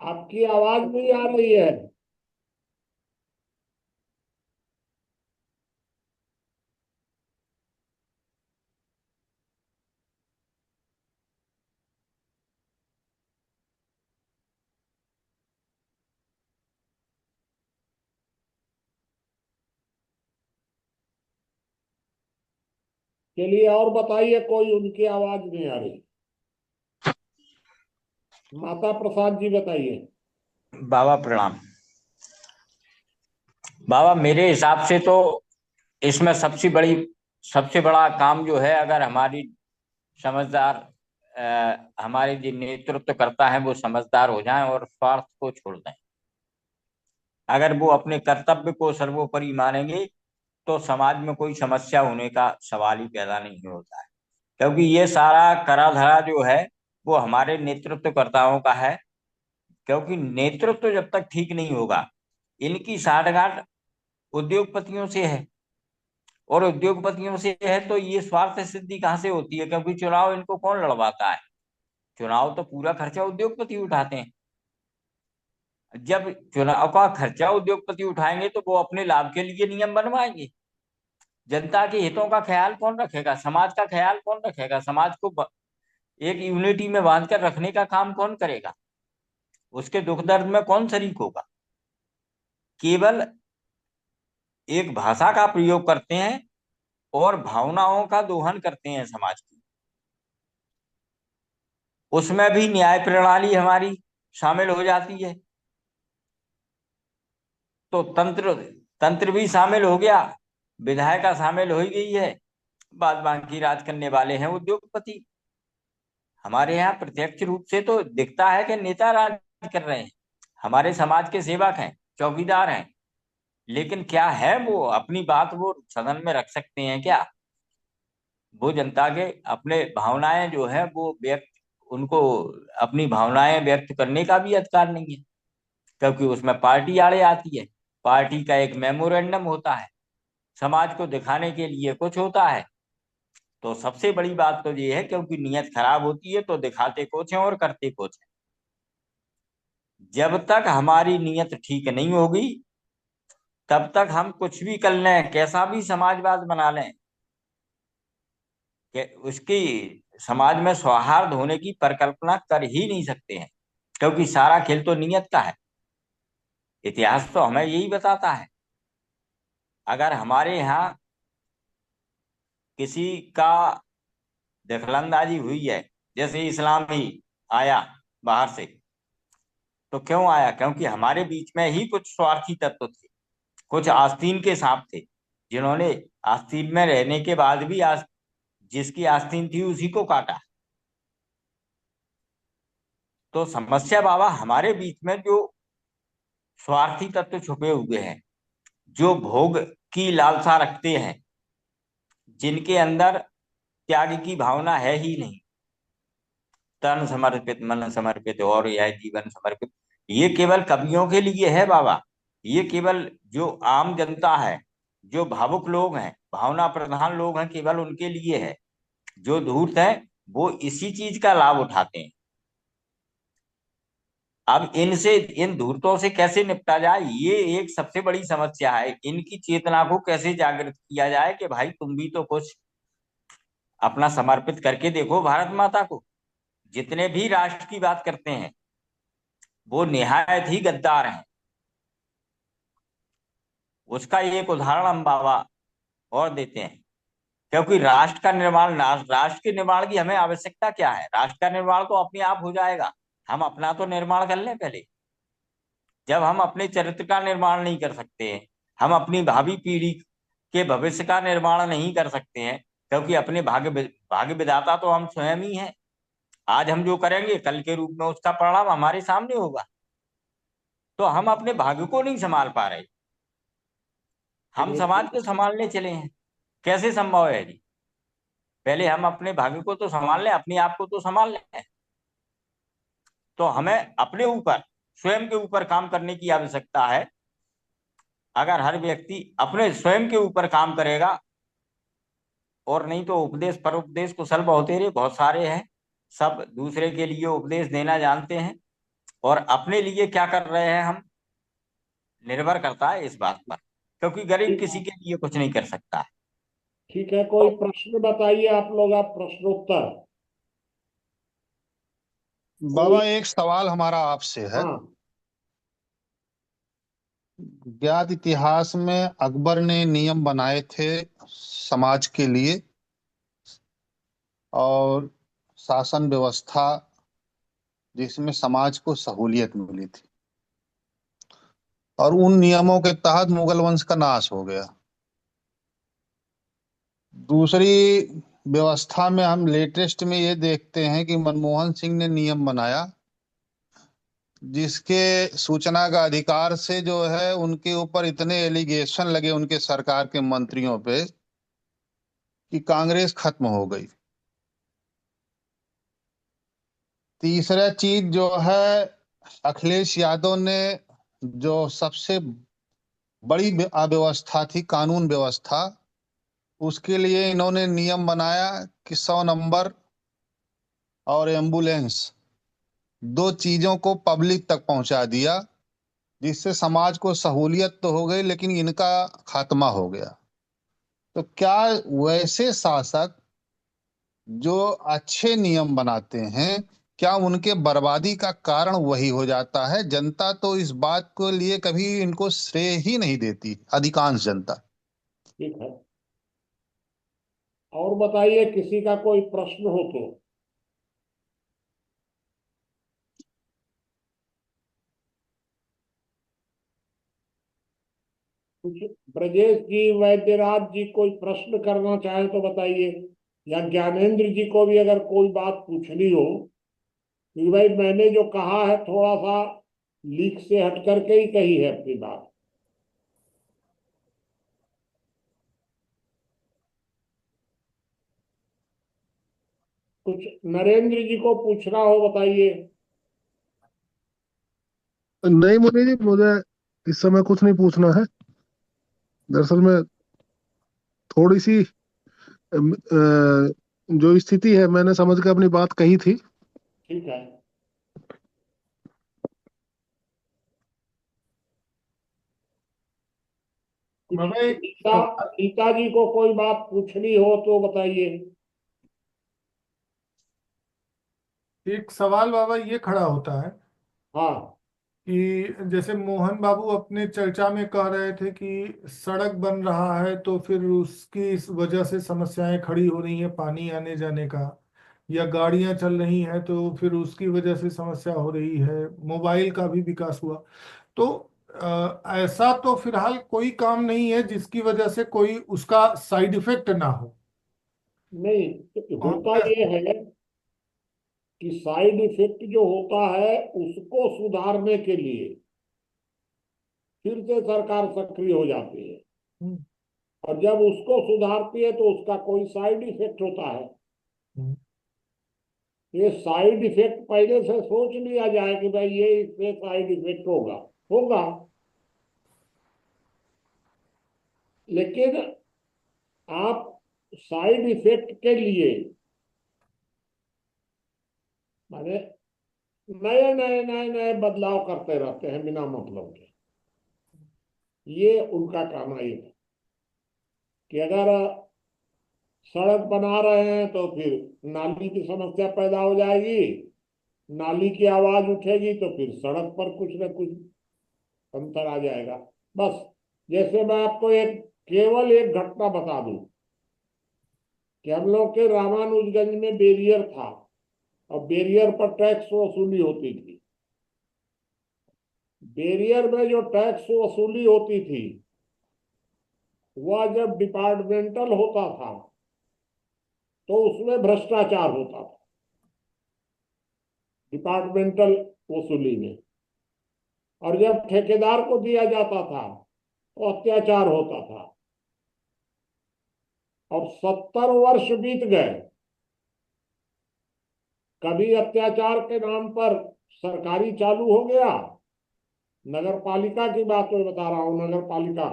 आपकी आवाज नहीं आ रही है। चलिए और बताइए, कोई उनकी आवाज नहीं आ रही। माता प्रसाद जी बताइए। बाबा प्रणाम। बाबा मेरे हिसाब से तो इसमें सबसे बड़ा काम जो है, अगर हमारी समझदार हमारे जो नेतृत्व करता है वो समझदार हो जाएं और स्वार्थ को छोड़ दें। अगर वो अपने कर्तव्य को सर्वोपरि मानेंगे तो समाज में कोई समस्या होने का सवाल ही पैदा नहीं होता है। क्योंकि ये सारा करा धरा जो है वो हमारे नेतृत्वकर्ताओं का है। क्योंकि नेतृत्व जब तक ठीक नहीं होगा, इनकी साठगांठ उद्योगपतियों से है, और उद्योगपतियों से है तो ये स्वार्थ सिद्धि कहाँ से होती है? क्योंकि चुनाव इनको कौन लड़वाता है? चुनाव तो पूरा खर्चा उद्योगपति उठाते हैं। जब चुनाव का खर्चा उद्योगपति उठाएंगे तो वो अपने लाभ के लिए नियम बनवाएंगे। जनता के हितों का ख्याल कौन रखेगा? समाज का ख्याल कौन रखेगा? समाज को एक यूनिटी में बांध कर रखने का काम कौन करेगा? उसके दुख दर्द में कौन शरीक होगा? केवल एक भाषा का प्रयोग करते हैं और भावनाओं का दोहन करते हैं समाज की। उसमें भी न्याय प्रणाली हमारी शामिल हो जाती है, तो तंत्र तंत्र भी शामिल हो गया, विधायिका शामिल हो ही गई है, बाद बाकी राज करने वाले हैं उद्योगपति। हमारे यहाँ प्रत्यक्ष रूप से तो दिखता है कि नेता राज कर रहे हैं, हमारे समाज के सेवक हैं, चौकीदार हैं, लेकिन क्या है वो अपनी बात वो सदन में रख सकते हैं क्या? वो जनता के अपने भावनाएं जो है वो व्यक्त उनको अपनी भावनाएं व्यक्त करने का भी अधिकार नहीं है, क्योंकि उसमें पार्टी आड़े आती है। पार्टी का एक मेमोरेंडम होता है, समाज को दिखाने के लिए कुछ होता है। तो सबसे बड़ी बात तो ये है, क्योंकि नीयत खराब होती है तो दिखाते कुछ है और करते कुछ है। जब तक हमारी नीयत ठीक नहीं होगी तब तक हम कुछ भी कर लें, कैसा भी समाजवाद बना लें, कि उसकी समाज में सौहार्द होने की परिकल्पना कर ही नहीं सकते हैं, क्योंकि सारा खेल तो नीयत का है। इतिहास तो हमें यही बताता है। अगर हमारे यहाँ किसी का दखलंदाजी हुई है, जैसे इस्लाम ही आया बाहर से, तो क्यों आया? क्योंकि हमारे बीच में ही कुछ स्वार्थी तत्व थे, कुछ आस्तीन के सांप थे, जिन्होंने आस्तीन में रहने के बाद भी जिसकी आस्तीन थी उसी को काटा। तो समस्या बाबा हमारे बीच में जो स्वार्थी तत्व छुपे हुए हैं, जो भोग की लालसा रखते हैं, जिनके अंदर त्याग की भावना है ही नहीं, तन समर्पित मन समर्पित और यह जीवन समर्पित, ये केवल कवियों के लिए है बाबा। ये केवल जो आम जनता है, जो भावुक लोग हैं, भावना प्रधान लोग हैं, केवल उनके लिए है। जो धूर्त है वो इसी चीज का लाभ उठाते हैं। अब इन धूर्तों से कैसे निपटा जाए, ये एक सबसे बड़ी समस्या है। इनकी चेतना को कैसे जागृत किया जाए कि भाई तुम भी तो कुछ अपना समर्पित करके देखो भारत माता को। जितने भी राष्ट्र की बात करते हैं वो निहायत ही गद्दार हैं। उसका एक उदाहरण हम बाबा और देते हैं। क्योंकि राष्ट्र का निर्माण, राष्ट्र के निर्माण की हमें आवश्यकता क्या है? राष्ट्र का निर्माण तो अपने आप हो जाएगा, हम अपना तो निर्माण कर लें पहले। जब हम अपने चरित्र का निर्माण नहीं कर सकते हैं, हम अपनी भावी पीढ़ी के भविष्य का निर्माण नहीं कर सकते हैं, क्योंकि अपने भाग्य विधाता तो हम स्वयं ही हैं। आज हम जो करेंगे कल के रूप में उसका परिणाम हमारे सामने होगा। तो हम अपने भाग्य को नहीं संभाल पा रहे, हम समाज को संभालने चले हैं। कैसे संभव है जी? पहले हम अपने भाग्य को तो संभाल लें, अपने आप को तो संभाल लें। तो हमें अपने ऊपर, स्वयं के ऊपर काम करने की आवश्यकता है। अगर हर व्यक्ति अपने स्वयं के ऊपर काम करेगा, और नहीं तो उपदेश पर उपदेश कुशल बहुतेरे बहुत सारे हैं, सब दूसरे के लिए उपदेश देना जानते हैं, और अपने लिए क्या कर रहे हैं हम, निर्भर करता है इस बात पर। क्योंकि गरीब किसी के लिए कुछ नहीं कर सकता है। ठीक है, कोई प्रश्न बताइए आप लोग, आप प्रश्नोत्तर। बाबा एक सवाल हमारा आपसे है। हाँ, ज्ञात इतिहास में अकबर ने नियम बनाए थे समाज के लिए और शासन व्यवस्था, जिसमें समाज को सहूलियत मिली थी, और उन नियमों के तहत मुगल वंश का नाश हो गया। दूसरी व्यवस्था में हम लेटेस्ट में ये देखते हैं कि मनमोहन सिंह ने नियम बनाया जिसके सूचना का अधिकार से जो है उनके ऊपर इतने एलिगेशन लगे उनके सरकार के मंत्रियों पे कि कांग्रेस खत्म हो गई। तीसरा चीज जो है, अखिलेश यादव ने जो सबसे बड़ी अव्यवस्था थी कानून व्यवस्था, उसके लिए इन्होंने नियम बनाया कि 100 नंबर और एम्बुलेंस, दो चीजों को पब्लिक तक पहुंचा दिया, जिससे समाज को सहूलियत तो हो गई लेकिन इनका खात्मा हो गया। तो क्या वैसे शासक जो अच्छे नियम बनाते हैं, क्या उनके बर्बादी का कारण वही हो जाता है? जनता तो इस बात को लिए कभी इनको श्रेय ही नहीं देती, अधिकांश जनता। ठीक है, और बताइए किसी का कोई प्रश्न हो तो। कुछ ब्रजेश जी, वैद्यराज जी कोई प्रश्न करना चाहे तो बताइए, या ज्ञानेंद्र जी को भी अगर कोई बात पूछनी हो, कि भाई मैंने जो कहा है थोड़ा सा लीक से हट करके ही कही है अपनी बात। कुछ नरेंद्र जी को पूछना हो बताइए। नहीं मुनि जी, मुझे इस समय कुछ नहीं पूछना है। दरअसल में थोड़ी सी जो स्थिति है मैंने समझ के अपनी बात कही थी। ठीक है, बाबा एक सीता जी को कोई बात पूछनी हो तो बताइए। एक सवाल बाबा ये खड़ा होता है हाँ, कि जैसे मोहन बाबू अपने चर्चा में कह रहे थे कि सड़क बन रहा है तो फिर उसकी इस वजह से समस्याएं खड़ी हो रही हैं, पानी आने जाने का, या गाड़ियां चल रही हैं तो फिर उसकी वजह से समस्या हो रही है, मोबाइल का भी विकास हुआ। तो ऐसा तो फिलहाल कोई काम नहीं है जिसकी वजह से कोई उसका साइड इफेक्ट ना हो। नहीं तो होता और ये है कि साइड इफेक्ट जो होता है उसको सुधारने के लिए फिर से सरकार सक्रिय हो जाती है, और जब उसको सुधारती है तो उसका कोई साइड इफेक्ट होता है। ये साइड इफेक्ट पहले से सोच लिया जाए कि भाई ये इससे साइड इफेक्ट होगा होगा, लेकिन आप साइड इफेक्ट के लिए माने नए नए नए नए बदलाव करते रहते हैं बिना मतलब के। ये उनका काम है कि अगर सड़क बना रहे हैं तो फिर नाली की समस्या पैदा हो जाएगी, नाली की आवाज उठेगी तो फिर सड़क पर कुछ न कुछ अंतर आ जाएगा। बस जैसे मैं आपको केवल एक घटना बता दूं कि हम लोग के रामानुजगंज में बैरियर था और बैरियर पर टैक्स वसूली होती थी। बैरियर में जो टैक्स वसूली होती थी वह जब डिपार्टमेंटल होता था तो उसमें भ्रष्टाचार होता था, डिपार्टमेंटल वसूली में। और जब ठेकेदार को दिया जाता था तो अत्याचार होता था। अब 70 वर्ष बीत गए, कभी अत्याचार के नाम पर सरकारी चालू हो गया। नगर पालिका की बात मैं बता रहा हूं, नगर पालिका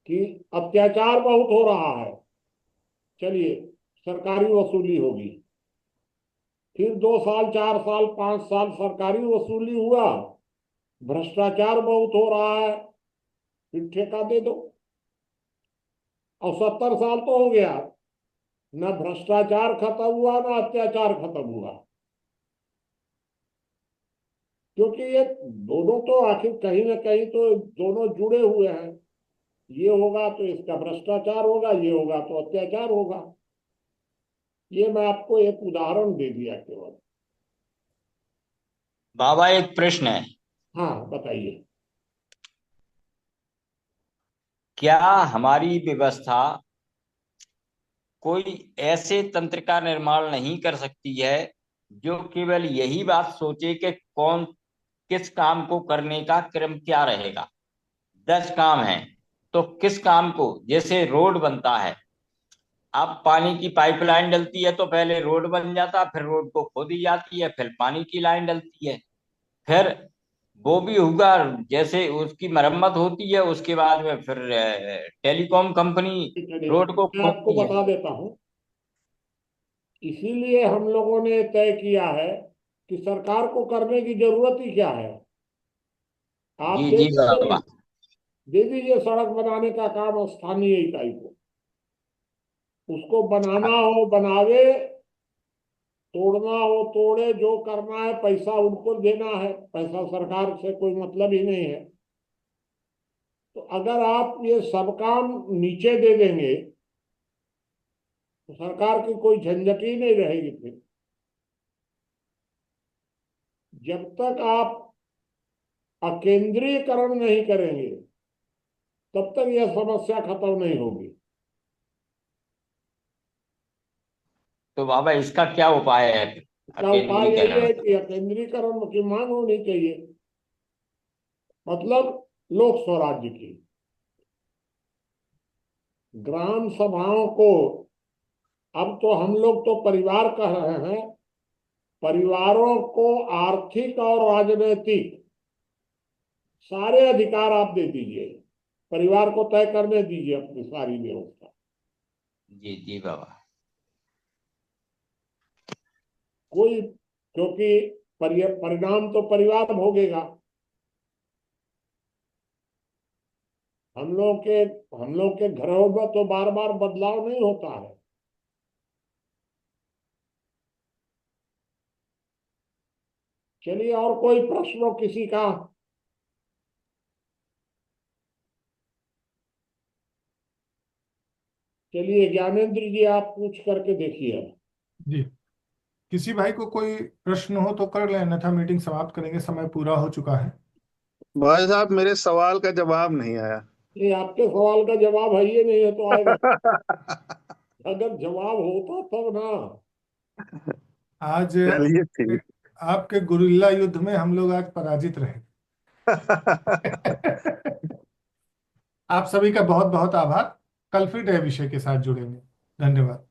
कि अत्याचार बहुत हो रहा है, चलिए सरकारी वसूली होगी। फिर 2 साल 4 साल 5 साल सरकारी वसूली हुआ, भ्रष्टाचार बहुत हो रहा है, फिर ठेका दे दो। और 70 साल तो हो गया, न भ्रष्टाचार खत्म हुआ न अत्याचार खत्म हुआ। क्योंकि ये दोनों तो आखिर कहीं ना कहीं तो दोनों जुड़े हुए हैं। ये होगा तो इसका भ्रष्टाचार होगा, ये होगा तो अत्याचार होगा। ये मैं आपको एक उदाहरण दे दिया केवल। बाबा एक प्रश्न है, हाँ बताइए। क्या हमारी व्यवस्था कोई ऐसे तंत्र का निर्माण नहीं कर सकती है जो केवल यही बात सोचे कि कौन किस काम को करने का क्रम क्या रहेगा? 10 काम हैं तो किस काम को, जैसे रोड बनता है, अब पानी की पाइपलाइन डलती है तो पहले रोड बन जाता, फिर रोड को खोदी जाती है, फिर पानी की लाइन डलती है, फिर वो भी होगा, जैसे उसकी मरम्मत होती है, उसके बाद में फिर टेलीकॉम कंपनी रोड को मैं आपको खोदती है। बता देता हूं। इसीलिए हम लोगों ने तय किया है कि सरकार को करने की जरूरत ही क्या है। आप जी दे जी दीजिए, बाबा। दे दीजिए सड़क बनाने का काम स्थानीय इकाई को, उसको बनाना हो बनावे, तोड़ना हो तोड़े, जो करना है पैसा उनको देना है, पैसा सरकार से कोई मतलब ही नहीं है। तो अगर आप ये सब काम नीचे दे देंगे तो सरकार की कोई झंझट ही नहीं रहेगी। फिर जब तक आप अकेंद्रीयकरण नहीं करेंगे तब तक यह समस्या खत्म नहीं होगी। तो बाबा इसका क्या उपाय है इसका उपाय यही अकेंद्रीकरण? है कि अकेंद्रीकरण की मांग होनी चाहिए, मतलब लोक स्वराज्य की। ग्राम सभाओं को, अब तो हम लोग तो परिवार कह रहे हैं, परिवारों को आर्थिक और राजनीतिक सारे अधिकार आप दे दीजिए, परिवार को तय करने दीजिए अपनी सारी व्यवस्था। जी जी बाबा। कोई, क्योंकि परिणाम तो परिवार भोगेगा। हम लोग के घरों में तो बार बार बदलाव नहीं होता है। चलिए, और कोई प्रश्न हो किसी का? चलिए ज्ञानेंद्र जी, आप पूछ करके देखिए। जी, किसी भाई को कोई प्रश्न हो तो कर लें, अन्यथा मीटिंग समाप्त करेंगे, समय पूरा हो चुका है। भाई साहब मेरे सवाल का जवाब नहीं आया। ये आपके सवाल का जवाब है, ये नहीं है तो आएगा? अगर जवाब होता तब ना। आज चलिए ठीक। आपके गुरिल्ला युद्ध में हम लोग आज पराजित रहे। आप सभी का बहुत बहुत आभार। कल फिर नए विषय के साथ जुड़ेंगे। धन्यवाद।